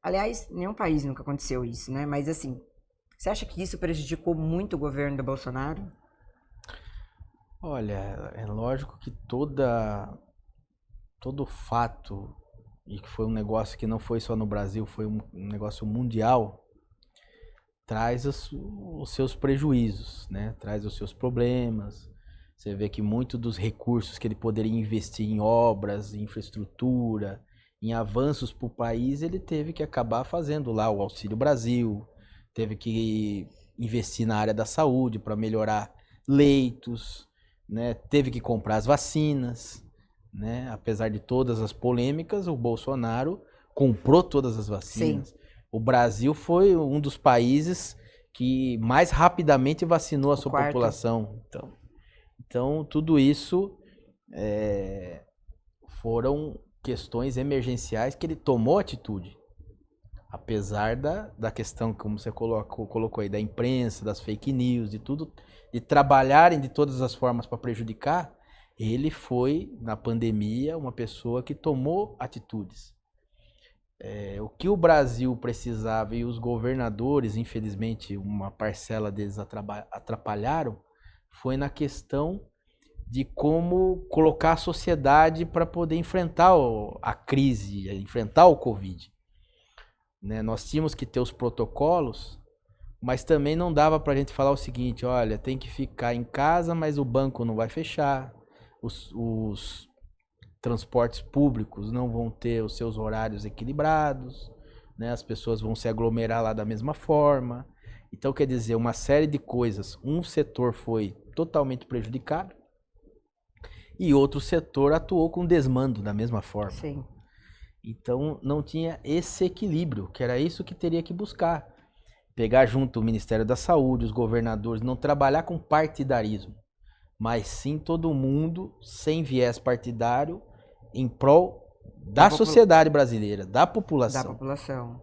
Aliás, nenhum país nunca aconteceu isso, né? Mas assim, você acha que isso prejudicou muito o governo do Bolsonaro?
Olha, é lógico que todo fato, e que foi um negócio que não foi só no Brasil, foi um negócio mundial, traz os seus prejuízos, né? Traz os seus problemas. Você vê que muito dos recursos que ele poderia investir em obras, em infraestrutura, em avanços para o país, ele teve que acabar fazendo lá o Auxílio Brasil, teve que investir na área da saúde para melhorar leitos, né? Teve que comprar as vacinas, né? Apesar de todas as polêmicas, o Bolsonaro comprou todas as vacinas. Sim. O Brasil foi um dos países que mais rapidamente vacinou a sua população. Então, tudo isso foram questões emergenciais que ele tomou atitude. Apesar da questão, como você colocou aí, da imprensa, das fake news, de tudo, de trabalharem de todas as formas para prejudicar, ele foi, na pandemia, uma pessoa que tomou atitudes. O que o Brasil precisava e os governadores, infelizmente, uma parcela deles atrapalharam, foi na questão de como colocar a sociedade para poder enfrentar a crise, enfrentar o Covid. Né? Nós tínhamos que ter os protocolos, mas também não dava para a gente falar o seguinte, olha, tem que ficar em casa, mas o banco não vai fechar, os transportes públicos não vão ter os seus horários equilibrados, né? As pessoas vão se aglomerar lá da mesma forma. Então, quer dizer, uma série de coisas. Um setor foi totalmente prejudicado e outro setor atuou com desmando da mesma forma.
Sim.
Então, não tinha esse equilíbrio, que era isso que teria que buscar. Pegar junto o Ministério da Saúde, os governadores, não trabalhar com partidarismo, mas sim todo mundo sem viés partidário em prol da sociedade brasileira, da população.
Da população.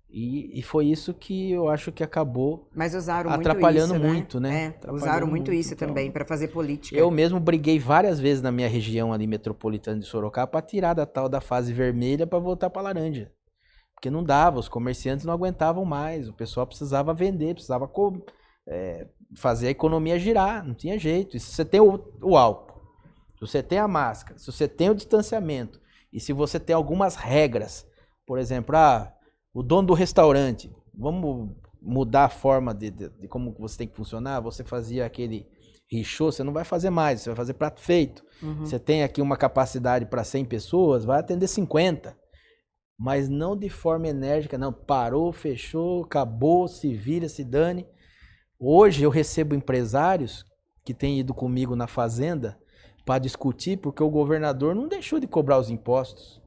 E foi isso que eu acho que acabou
Mas usaram
atrapalhando
muito isso,
né?
Usaram muito isso também para fazer política.
Eu mesmo briguei várias vezes na minha região ali metropolitana de Sorocaba para tirar da tal da fase vermelha para voltar para laranja. Porque não dava, os comerciantes não aguentavam mais, o pessoal precisava vender, precisava fazer a economia girar, não tinha jeito. E se você tem o álcool, se você tem a máscara, se você tem o distanciamento, e se você tem algumas regras, por exemplo, o dono do restaurante, vamos mudar a forma de como você tem que funcionar, você fazia aquele richô, você não vai fazer mais, você vai fazer prato feito. Uhum. Você tem aqui uma capacidade para 100 pessoas, vai atender 50. Mas não de forma enérgica, não, parou, fechou, acabou, se vira, se dane. Hoje eu recebo empresários que têm ido comigo na fazenda para discutir porque o governador não deixou de cobrar os impostos.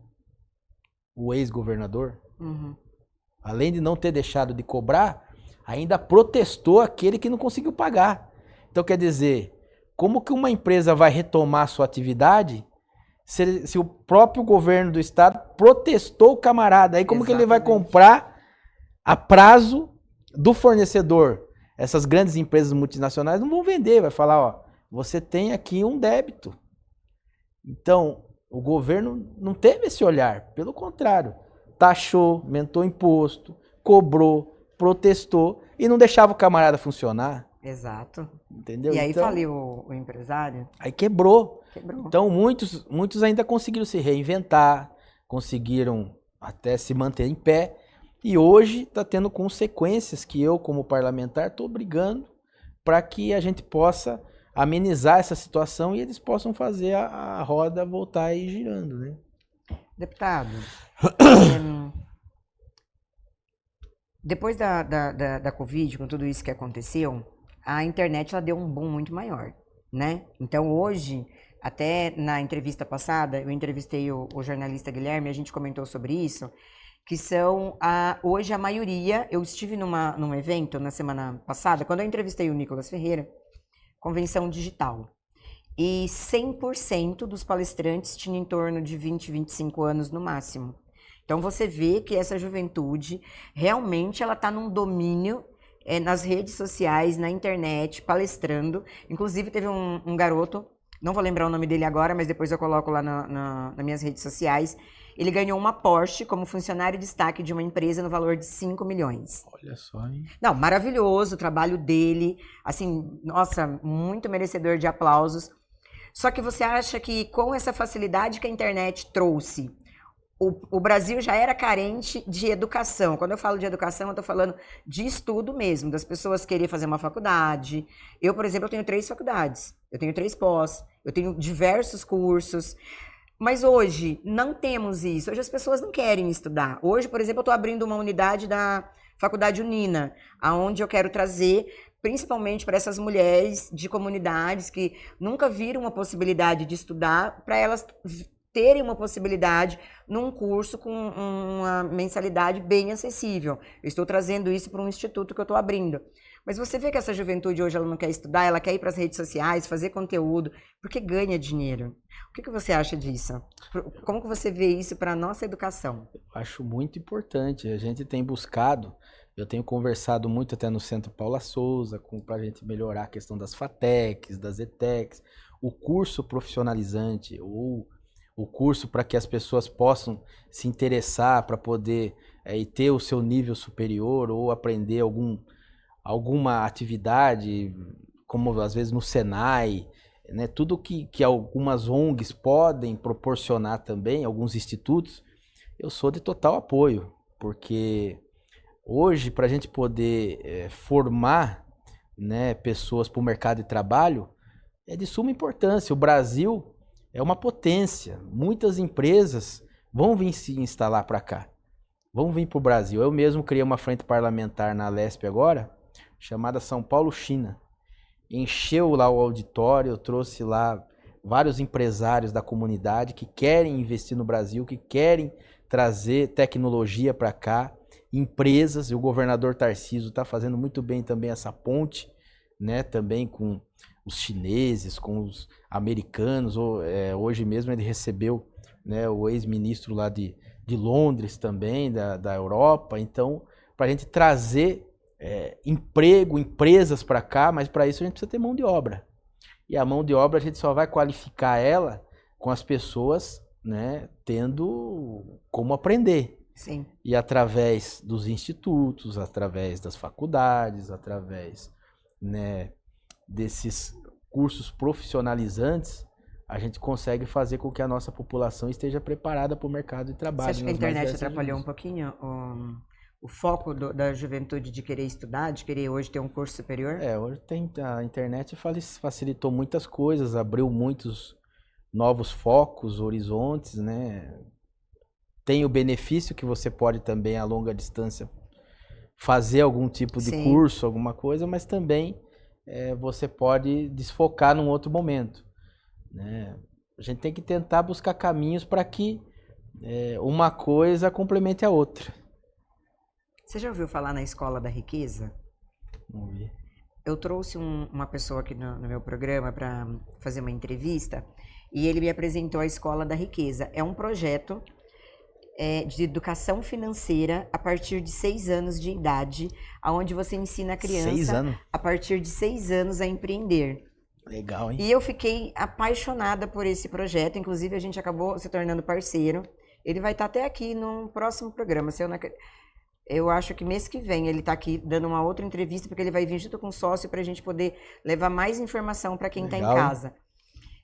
O ex-governador. Uhum. Além de não ter deixado de cobrar, ainda protestou aquele que não conseguiu pagar. Então quer dizer, como que uma empresa vai retomar sua atividade se o próprio governo do estado protestou o camarada? Aí como que ele vai comprar a prazo do fornecedor? Essas grandes empresas multinacionais não vão vender, vai falar, ó, você tem aqui um débito. Então, o governo não teve esse olhar, pelo contrário, taxou, aumentou imposto, cobrou, protestou e não deixava o camarada funcionar.
Exato.
Entendeu?
E aí faliu o empresário?
Aí quebrou. Então, muitos ainda conseguiram se reinventar, conseguiram até se manter em pé. E hoje está tendo consequências que eu, como parlamentar, estou brigando para que a gente possa amenizar essa situação e eles possam fazer a roda voltar aí girando, né?
Deputado, depois da Covid, com tudo isso que aconteceu, a internet ela deu um boom muito maior, né? Então hoje, até na entrevista passada, eu entrevistei o jornalista Guilherme, a gente comentou sobre isso, que são hoje a maioria, eu estive num evento na semana passada, quando eu entrevistei o Nicolas Ferreira, convenção digital, e 100% dos palestrantes tinham em torno de 20, 25 anos no máximo. Então você vê que essa juventude, realmente ela está num domínio nas redes sociais, na internet, palestrando. Inclusive teve um garoto, não vou lembrar o nome dele agora, mas depois eu coloco lá nas minhas redes sociais. Ele ganhou uma Porsche como funcionário de destaque de uma empresa no valor de 5 milhões.
Olha só, hein?
Não, maravilhoso o trabalho dele. Assim, nossa, muito merecedor de aplausos. Só que você acha que com essa facilidade que a internet trouxe, o Brasil já era carente de educação. Quando eu falo de educação, eu estou falando de estudo mesmo, das pessoas querer fazer uma faculdade. Eu, por exemplo, eu tenho 3 faculdades. Eu tenho 3 pós, eu tenho diversos cursos. Mas hoje não temos isso. Hoje as pessoas não querem estudar. Hoje, por exemplo, eu estou abrindo uma unidade da Faculdade Unina, aonde eu quero trazer, principalmente para essas mulheres de comunidades que nunca viram uma possibilidade de estudar, para elas terem uma possibilidade num curso com uma mensalidade bem acessível. Eu estou trazendo isso para um instituto que eu estou abrindo. Mas você vê que essa juventude hoje ela não quer estudar, ela quer ir para as redes sociais, fazer conteúdo, porque ganha dinheiro. O que você acha disso? Como que você vê isso para a nossa educação?
Acho muito importante. A gente tem buscado, eu tenho conversado muito até no Centro Paula Souza, para a gente melhorar a questão das FATECs, das ETECs, o curso profissionalizante, ou o curso para que as pessoas possam se interessar para poder ter o seu nível superior ou aprender alguma atividade, como às vezes no Senai, né? Tudo que algumas ONGs podem proporcionar também, alguns institutos, eu sou de total apoio, porque hoje para a gente poder formar, né, pessoas para o mercado de trabalho é de suma importância. O Brasil é uma potência, muitas empresas vão vir se instalar para cá, vão vir para o Brasil. Eu mesmo criei uma frente parlamentar na Lesp agora, chamada São Paulo-China. Encheu lá o auditório, eu trouxe lá vários empresários da comunidade que querem investir no Brasil, que querem trazer tecnologia para cá, empresas, e o governador Tarcísio está fazendo muito bem também essa ponte, né, também com os chineses, com os americanos. Hoje mesmo ele recebeu, né, o ex-ministro lá de Londres também, da Europa. Então, para a gente trazer emprego, empresas para cá, mas para isso a gente precisa ter mão de obra. E a mão de obra a gente só vai qualificar ela com as pessoas, né, tendo como aprender.
Sim.
E através dos institutos, através das faculdades, através, né, desses cursos profissionalizantes, a gente consegue fazer com que a nossa população esteja preparada para o mercado de trabalho.
Você acha que a internet atrapalhou um pouquinho o foco da juventude de querer estudar, de querer hoje ter um curso superior?
Hoje a internet facilitou muitas coisas, abriu muitos novos focos, horizontes, né? Tem o benefício que você pode também a longa distância fazer algum tipo de
Sim.
curso, alguma coisa, mas também você pode desfocar num outro momento, né? A gente tem que tentar buscar caminhos para que uma coisa complemente a outra.
Você já ouviu falar na Escola da Riqueza?
Não vi.
Eu trouxe uma pessoa aqui no meu programa para fazer uma entrevista e ele me apresentou a Escola da Riqueza. É um projeto de educação financeira a partir de 6 anos de idade, onde você ensina a criança
6 anos?
A partir de 6 anos a empreender.
Legal, hein?
E eu fiquei apaixonada por esse projeto, inclusive a gente acabou se tornando parceiro. Ele vai estar até aqui no próximo programa. Eu acho que mês que vem ele está aqui dando uma outra entrevista, porque ele vai vir junto com um sócio para a gente poder levar mais informação para quem está em casa.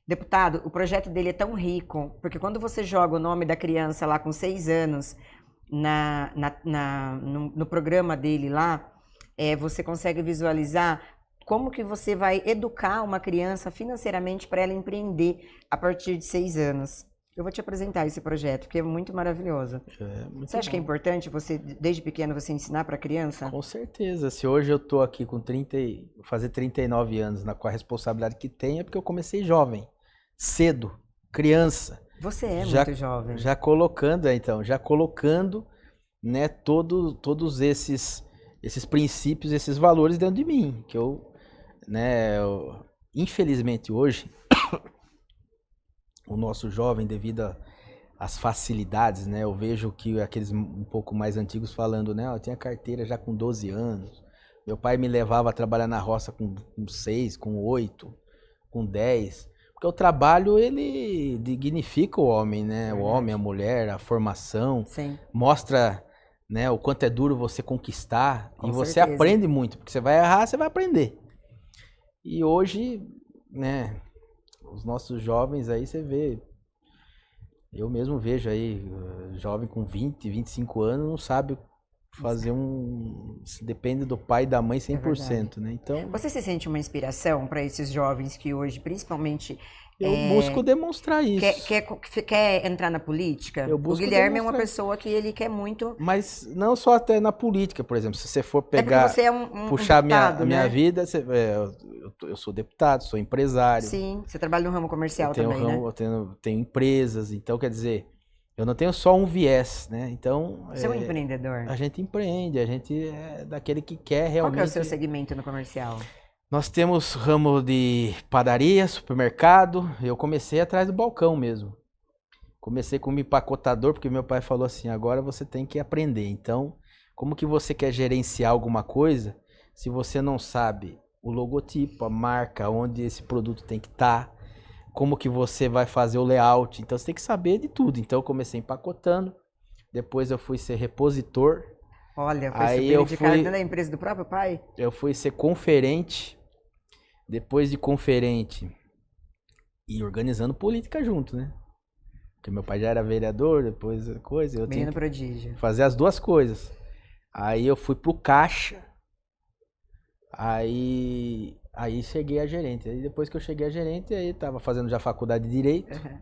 Deputado, o projeto dele é tão rico, porque quando você joga o nome da criança lá com 6 anos no programa dele lá, você consegue visualizar como que você vai educar uma criança financeiramente para ela empreender a partir de 6 anos. Eu vou te apresentar esse projeto, que é muito maravilhoso. Você acha que é importante você, desde pequeno, você ensinar para a criança?
Com certeza. Se hoje eu estou aqui com fazer 39 anos, com a responsabilidade que tenho, é porque eu comecei jovem, cedo, criança.
Você é muito jovem.
Já colocando, né, todos esses princípios, esses valores dentro de mim, que infelizmente hoje o nosso jovem, devido às facilidades, né, eu vejo que aqueles um pouco mais antigos falando, né, eu tinha carteira já com 12 anos, meu pai me levava a trabalhar na roça com 6, com 8, com 10, porque o trabalho, ele dignifica o homem, né, o homem, a mulher, a formação.
Sim.
Mostra, né, o quanto é duro você conquistar,
Com
e você
certeza.
aprende muito, porque você vai errar, você vai aprender. E hoje, né, os nossos jovens aí, você vê, eu mesmo vejo aí, jovem com 20, 25 anos, não sabe fazer depende do pai e da mãe 100%, né? Então,
você se sente uma inspiração para esses jovens que hoje, principalmente...
eu busco demonstrar isso.
Quer entrar na política?
Eu busco
o Guilherme
demonstrar.
É uma pessoa que ele quer muito...
Mas não só até na política, por exemplo, se você for pegar,
porque você é
puxar
deputado,
a minha
né?
vida, eu sou deputado, sou empresário.
Sim, você trabalha no ramo comercial também, né?
Eu tenho empresas, então quer dizer, eu não tenho só um viés, né? Então,
Você é um empreendedor.
a gente empreende, a gente é daquele que quer realmente...
Qual que é o seu segmento no comercial?
Nós temos ramo de padaria, supermercado, eu comecei atrás do balcão mesmo. Comecei como empacotador, porque meu pai falou assim, agora você tem que aprender. Então, como que você quer gerenciar alguma coisa, se você não sabe o logotipo, a marca, onde esse produto tem que estar, como que você vai fazer o layout, então você tem que saber de tudo. Então eu comecei empacotando, depois eu fui ser repositor.
Olha, foi super indicado na empresa do próprio pai?
Eu fui ser conferente, depois de conferente e organizando política junto, né? Porque meu pai já era vereador, depois coisa, eu tinha que fazer as duas coisas. Aí eu fui pro caixa, aí cheguei a gerente. Aí depois que eu cheguei a gerente, aí tava fazendo já faculdade de Direito.
Uhum.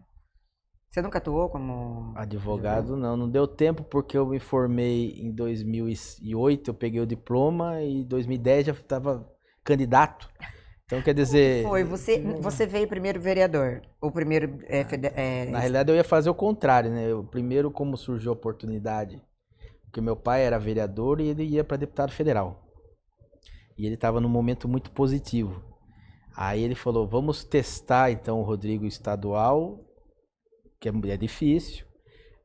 Você nunca atuou como
advogado? Não deu tempo porque eu me formei em 2008, eu peguei o diploma e em 2010 já estava candidato. Então quer dizer...
Foi, você veio primeiro vereador, ou primeiro...
Na realidade eu ia fazer o contrário, né? Eu, primeiro como surgiu a oportunidade, porque meu pai era vereador e ele ia para deputado federal. E ele estava num momento muito positivo. Aí ele falou, vamos testar então o Rodrigo estadual, que é difícil.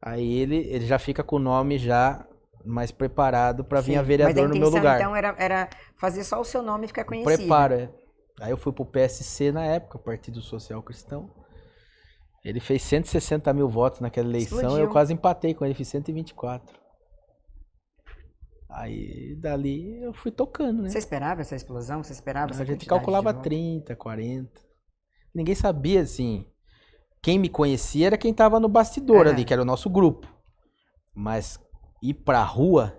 Aí ele já fica com o nome já mais preparado para vir a vereador no meu lugar.
Então era fazer só o seu nome e ficar conhecido.
Prepara. Aí eu fui pro PSC na época, Partido Social Cristão. Ele fez 160 mil votos naquela eleição, explodiu. Eu quase empatei com ele, fiz 124. Aí dali eu fui tocando, né?
Você esperava essa explosão? Você esperava essa
quantidade? A gente calculava 30, 40. Ninguém sabia, assim. Quem me conhecia era quem tava no bastidor ali, que era o nosso grupo. Mas ir pra rua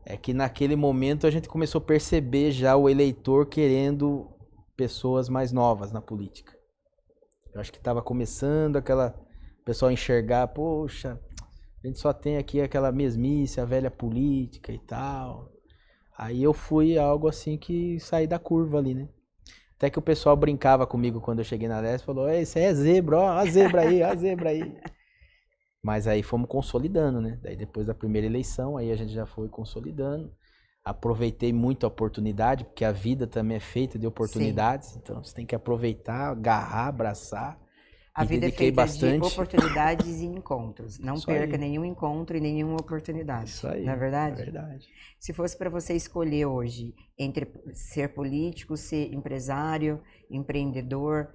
é que naquele momento a gente começou a perceber já o eleitor querendo pessoas mais novas na política. Eu acho que tava começando aquela pessoal enxergar, poxa, a gente só tem aqui aquela mesmice, a velha política e tal. Aí eu fui algo assim que saí da curva ali, né? Até que o pessoal brincava comigo quando eu cheguei na Leste, falou, esse aí é zebra, ó a zebra aí, ó a zebra aí. Mas aí fomos consolidando, né? Daí depois da primeira eleição, aí a gente já foi consolidando. Aproveitei muito a oportunidade, porque a vida também é feita de oportunidades. Sim. Então você tem que aproveitar, agarrar, abraçar.
A vida é feita de oportunidades e encontros. Não Isso perca aí. Nenhum encontro e nenhuma oportunidade. Isso aí. Não é verdade?
É verdade.
Se fosse para você escolher hoje entre ser político, ser empresário, empreendedor,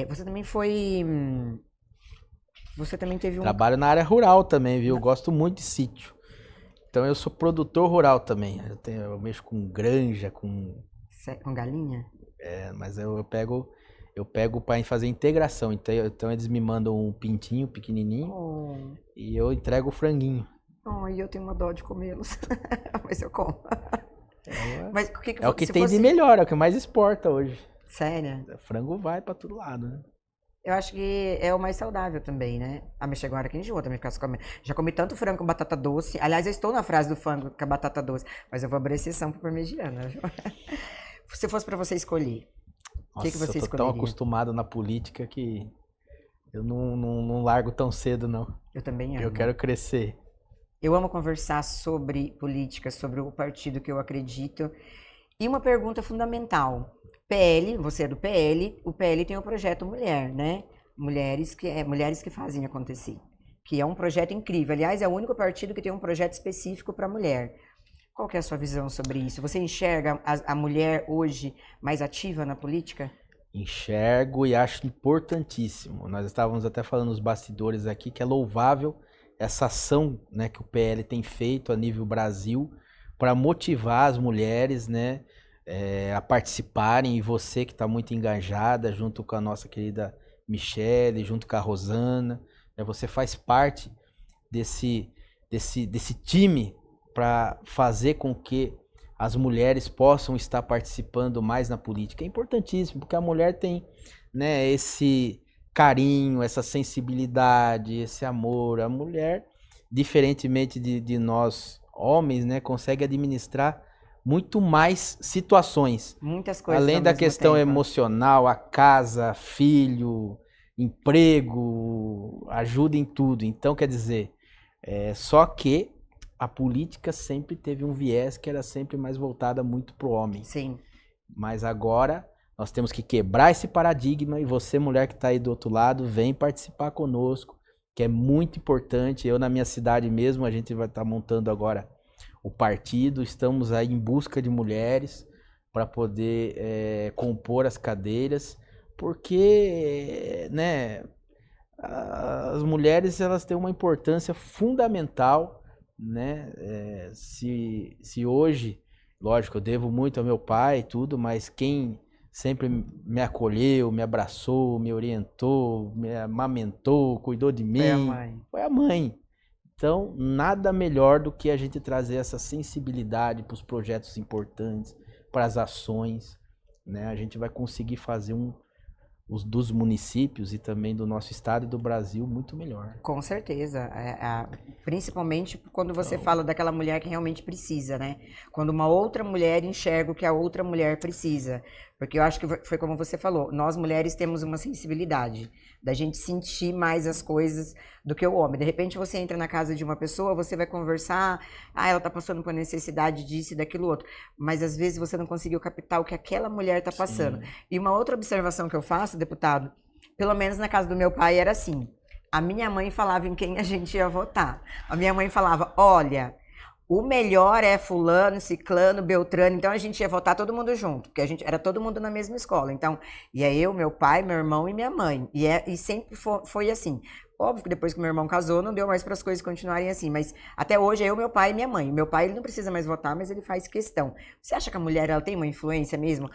você também foi... Você também teve um...
Trabalho na área rural também, viu? Eu gosto muito de sítio. Então eu sou produtor rural também. Eu mexo com granja, com...
Com galinha?
Mas eu pego para fazer integração. Então eles me mandam um pintinho pequenininho e eu entrego o franguinho.
E eu tenho uma dó de comê-los. Mas eu como. Mas o que
é o que tem de melhor, é o que mais exporta hoje.
Sério?
O frango vai para todo lado, né?
Eu acho que é o mais saudável também, né? Mas chegou a hora que enjoa também ficar comendo. Já comi tanto frango com batata doce. Aliás, eu estou na frase do frango com a batata doce. Mas eu vou abrir exceção pro parmegiana. Se fosse para você escolher, o que você escolheria? Eu tô
tão acostumado na política que eu não largo tão cedo, não.
Eu também amo.
Eu quero crescer.
Eu amo conversar sobre política, sobre o partido que eu acredito. E uma pergunta fundamental. PL, você é do PL, o PL tem o projeto Mulher, né? Mulheres que fazem acontecer. Que é um projeto incrível. Aliás, é o único partido que tem um projeto específico para mulher. Qual que é a sua visão sobre isso? Você enxerga a mulher hoje mais ativa na política?
Enxergo e acho importantíssimo. Nós estávamos até falando nos bastidores aqui que é louvável essa ação, né, que o PL tem feito a nível Brasil para motivar as mulheres, né, a participarem, e você que está muito engajada junto com a nossa querida Michele, junto com a Rosana, né, você faz parte desse time para fazer com que as mulheres possam estar participando mais na política. É importantíssimo, porque a mulher tem, né, esse carinho, essa sensibilidade, esse amor. A mulher, diferentemente de nós homens, né, consegue administrar muito mais situações.
Muitas coisas
Além
ao
da
mesmo
questão
tempo.
emocional, a casa, filho, emprego, ajuda em tudo. Então, quer dizer, só que a política sempre teve um viés que era sempre mais voltada muito pro homem.
Sim.
Mas agora nós temos que quebrar esse paradigma e você, mulher que está aí do outro lado, vem participar conosco, que é muito importante. Eu, na minha cidade mesmo, a gente vai estar montando agora o partido, estamos aí em busca de mulheres para poder compor as cadeiras, porque, né, as mulheres elas têm uma importância fundamental, né? Se hoje, lógico, eu devo muito ao meu pai e tudo, mas quem sempre me acolheu, me abraçou, me orientou, me amamentou, cuidou de mim, foi a mãe. Então, nada melhor do que a gente trazer essa sensibilidade para os projetos importantes, para as ações, né? A gente vai conseguir fazer os dos municípios e também do nosso estado e do Brasil muito melhor.
Com certeza. Principalmente quando você fala daquela mulher que realmente precisa, né? Quando uma outra mulher enxerga o que a outra mulher precisa. Porque eu acho que foi como você falou, nós mulheres temos uma sensibilidade da gente sentir mais as coisas do que o homem. De repente você entra na casa de uma pessoa, você vai conversar, ela tá passando por necessidade disso e daquilo outro. Mas às vezes você não conseguiu captar o que aquela mulher tá passando.
Sim.
E uma outra observação que eu faço, deputado, pelo menos na casa do meu pai era assim. A minha mãe falava em quem a gente ia votar. A minha mãe falava, olha, o melhor é fulano, ciclano, beltrano. Então a gente ia votar todo mundo junto, porque a gente era todo mundo na mesma escola. Então ia eu, meu pai, meu irmão e minha mãe. E sempre foi assim. Óbvio que depois que meu irmão casou, não deu mais para as coisas continuarem assim. Mas até hoje é eu, meu pai e minha mãe. Meu pai ele não precisa mais votar, mas ele faz questão. Você acha que a mulher ela tem uma influência mesmo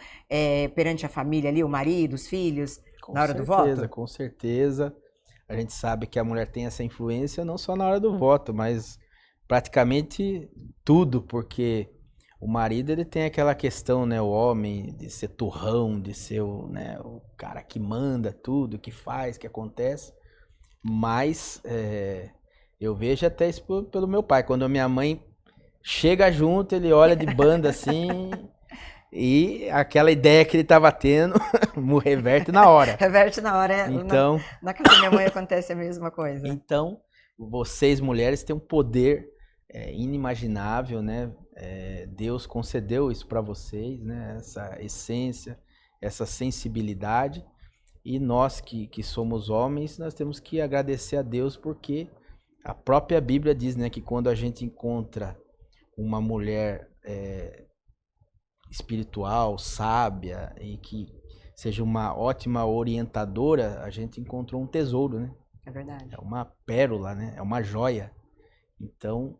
perante a família ali, o marido, os filhos, na hora do voto?
Com certeza. A gente sabe que a mulher tem essa influência não só na hora do voto, mas praticamente tudo, porque o marido ele tem aquela questão, né, o homem de ser turrão, de ser o cara que manda tudo, que faz, que acontece, mas eu vejo até isso pelo meu pai, quando a minha mãe chega junto, ele olha de banda assim e aquela ideia que ele estava tendo reverte na hora.
Reverte na hora.
Então,
na casa da minha mãe acontece a mesma coisa.
Então, vocês mulheres têm um poder inimaginável, né? Deus concedeu isso para vocês, né? Essa essência, essa sensibilidade. E nós que somos homens, nós temos que agradecer a Deus porque a própria Bíblia diz, né, que quando a gente encontra uma mulher espiritual, sábia e que seja uma ótima orientadora, a gente encontrou um tesouro, né?
É verdade.
É uma pérola, né? É uma joia. Então,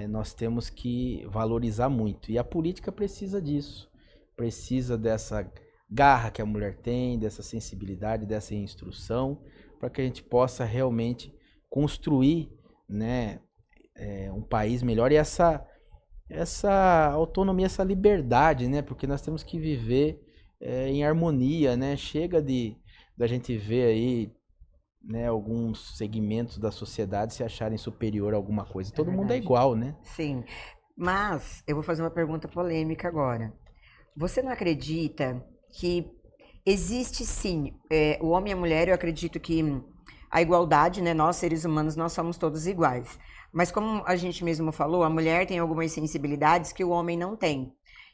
nós temos que valorizar muito. E a política precisa disso. Precisa dessa garra que a mulher tem, dessa sensibilidade, dessa instrução, para que a gente possa realmente construir, né, um país melhor e essa autonomia, essa liberdade, né? Porque nós temos que viver em harmonia, né? Chega da gente ver aí, né, alguns segmentos da sociedade se acharem superior a alguma coisa. Todo mundo é igual, né?
Sim. Mas eu vou fazer uma pergunta polêmica agora. Você não acredita que existe sim, o homem e a mulher, eu acredito que a igualdade, né? Nós, seres humanos, nós somos todos iguais. Mas como a gente mesmo falou, a mulher tem algumas sensibilidades que o homem não tem.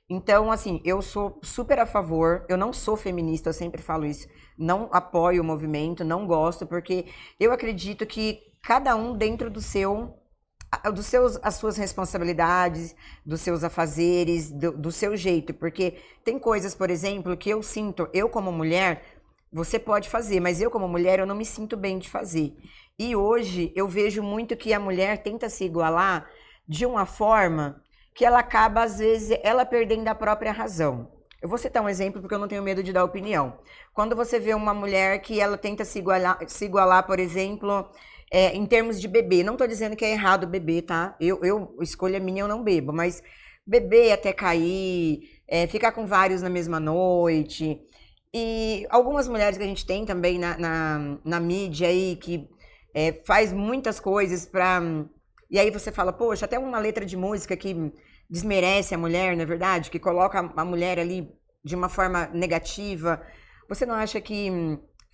Então, assim, eu sou super a favor, eu não sou feminista, eu sempre falo isso, não apoio o movimento, não gosto, porque eu acredito que cada um dentro as suas responsabilidades, dos seus afazeres, do seu jeito, porque tem coisas, por exemplo, que eu sinto, eu como mulher, você pode fazer, mas eu como mulher, eu não me sinto bem de fazer. E hoje eu vejo muito que a mulher tenta se igualar de uma forma que ela acaba, às vezes, ela perdendo a própria razão. Eu vou citar um exemplo porque eu não tenho medo de dar opinião. Quando você vê uma mulher que ela tenta se igualar, por exemplo, em termos de beber. Não estou dizendo que é errado beber, tá? Escolha minha, eu não bebo. Mas beber até cair, ficar com vários na mesma noite. E algumas mulheres que a gente tem também na mídia aí, que faz muitas coisas pra... E aí você fala, poxa, até uma letra de música que desmerece a mulher, não é verdade? Que coloca a mulher ali de uma forma negativa. Você não acha que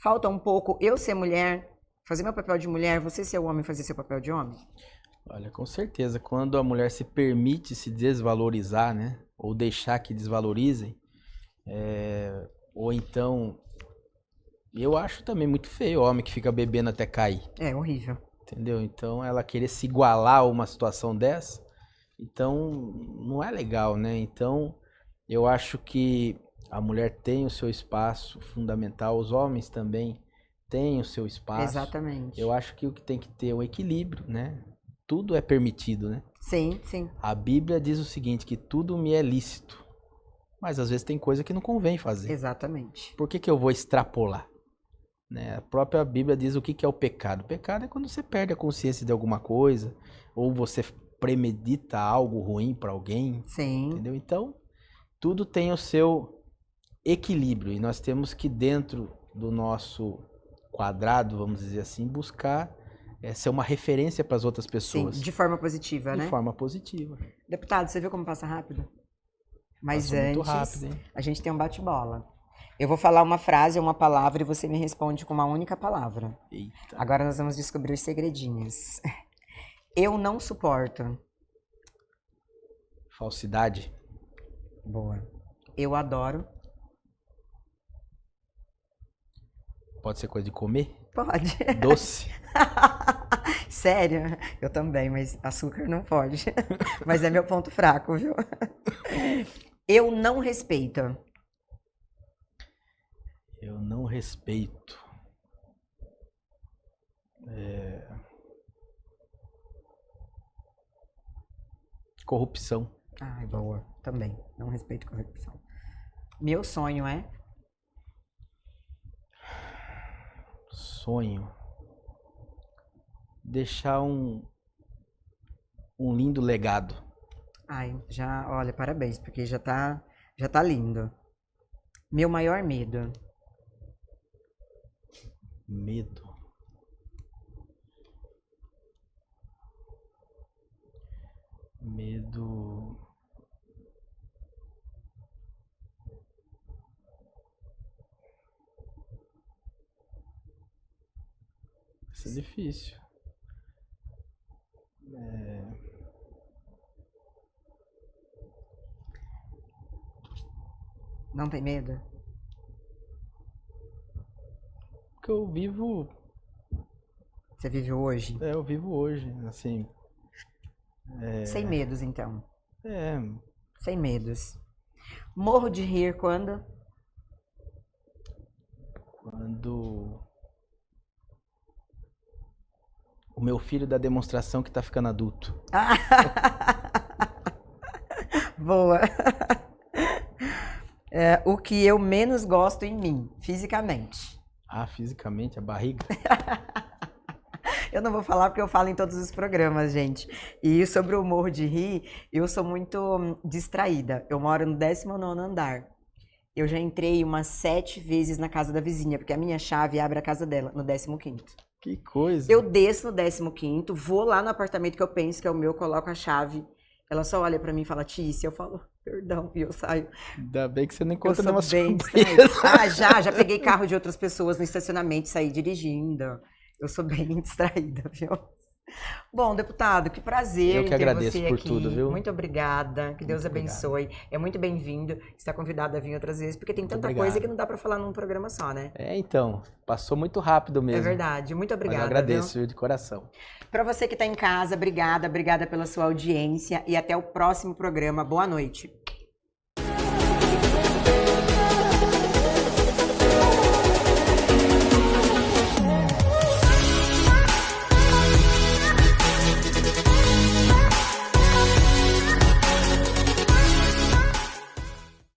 falta um pouco eu ser mulher, fazer meu papel de mulher, você ser homem, fazer seu papel de homem?
Olha, com certeza, quando a mulher se permite se desvalorizar, né? Ou deixar que desvalorizem, ou então, eu acho também muito feio o homem que fica bebendo até cair.
É horrível.
Entendeu? Então, ela querer se igualar a uma situação dessa, então, não é legal, né? Então, eu acho que a mulher tem o seu espaço fundamental, os homens também têm o seu espaço.
Exatamente.
Eu acho que o que tem que ter é um equilíbrio, né? Tudo é permitido, né?
Sim, sim.
A Bíblia diz o seguinte, que tudo me é lícito, mas às vezes tem coisa que não convém fazer.
Exatamente.
Por que eu vou extrapolar? Né? A própria Bíblia diz o que é o pecado. O pecado é quando você perde a consciência de alguma coisa, ou você premedita algo ruim para alguém.
Sim.
Entendeu? Então, tudo tem o seu equilíbrio e nós temos que, dentro do nosso quadrado, vamos dizer assim, buscar ser uma referência para as outras pessoas.
Sim, de forma positiva, né?
De forma positiva.
Deputado, você viu como passa rápido? Mas
Passou
antes,
muito rápido, hein?
a gente tem um bate-bola. Eu vou falar uma frase, uma palavra, e você me responde com uma única palavra.
Eita.
Agora nós vamos descobrir os segredinhos. Eu não suporto.
Falsidade.
Boa. Eu adoro.
Pode ser coisa de comer?
Pode.
Doce.
Sério? Eu também, mas açúcar não pode. Mas é meu ponto fraco, viu? Eu não respeito.
Eu não respeito. Corrupção.
Ai, boa. Também. Não respeito corrupção. Meu sonho é?
Sonho. Deixar um lindo legado.
Ai, já, olha, parabéns, porque já tá lindo. Meu maior medo.
Medo. Medo. Isso é difícil.
Não tem medo?
Porque eu vivo.
Você vive hoje?
Eu vivo hoje, assim.
Sem medos, então.
É.
Sem medos. Morro de rir quando?
Quando o meu filho dá demonstração que tá ficando adulto.
Boa. O que eu menos gosto em mim, fisicamente.
Fisicamente, a barriga.
Eu não vou falar porque eu falo em todos os programas, gente. E sobre o morro de rir, eu sou muito distraída. Eu moro no 19º andar. Eu já entrei umas 7 vezes na casa da vizinha, porque a minha chave abre a casa dela, no 15º.
Que coisa.
Eu desço no 15º, vou lá no apartamento que eu penso que é o meu, coloco a chave. Ela só olha pra mim e fala, Tícia, eu falo, perdão, e eu saio.
Ainda bem que você não
Eu
encontra
sou
nenhuma
bem
surpresa.
distraída. Já peguei carro de outras pessoas no estacionamento e saí dirigindo. Eu sou bem distraída, viu? Bom, deputado, que prazer
Eu que
ter
agradeço
você
por
aqui.
tudo, viu?
Muito obrigada, que Deus
Muito obrigado.
abençoe. É muito bem-vindo. Está convidado a vir outras vezes, porque tem
Muito
tanta
obrigado.
coisa que não dá pra falar num programa só, né?
Então, passou muito rápido mesmo.
É verdade. Muito
Mas
obrigada.
eu agradeço,
Viu?
viu, de coração.
Para você que está em casa, obrigada pela sua audiência e até o próximo programa. Boa noite.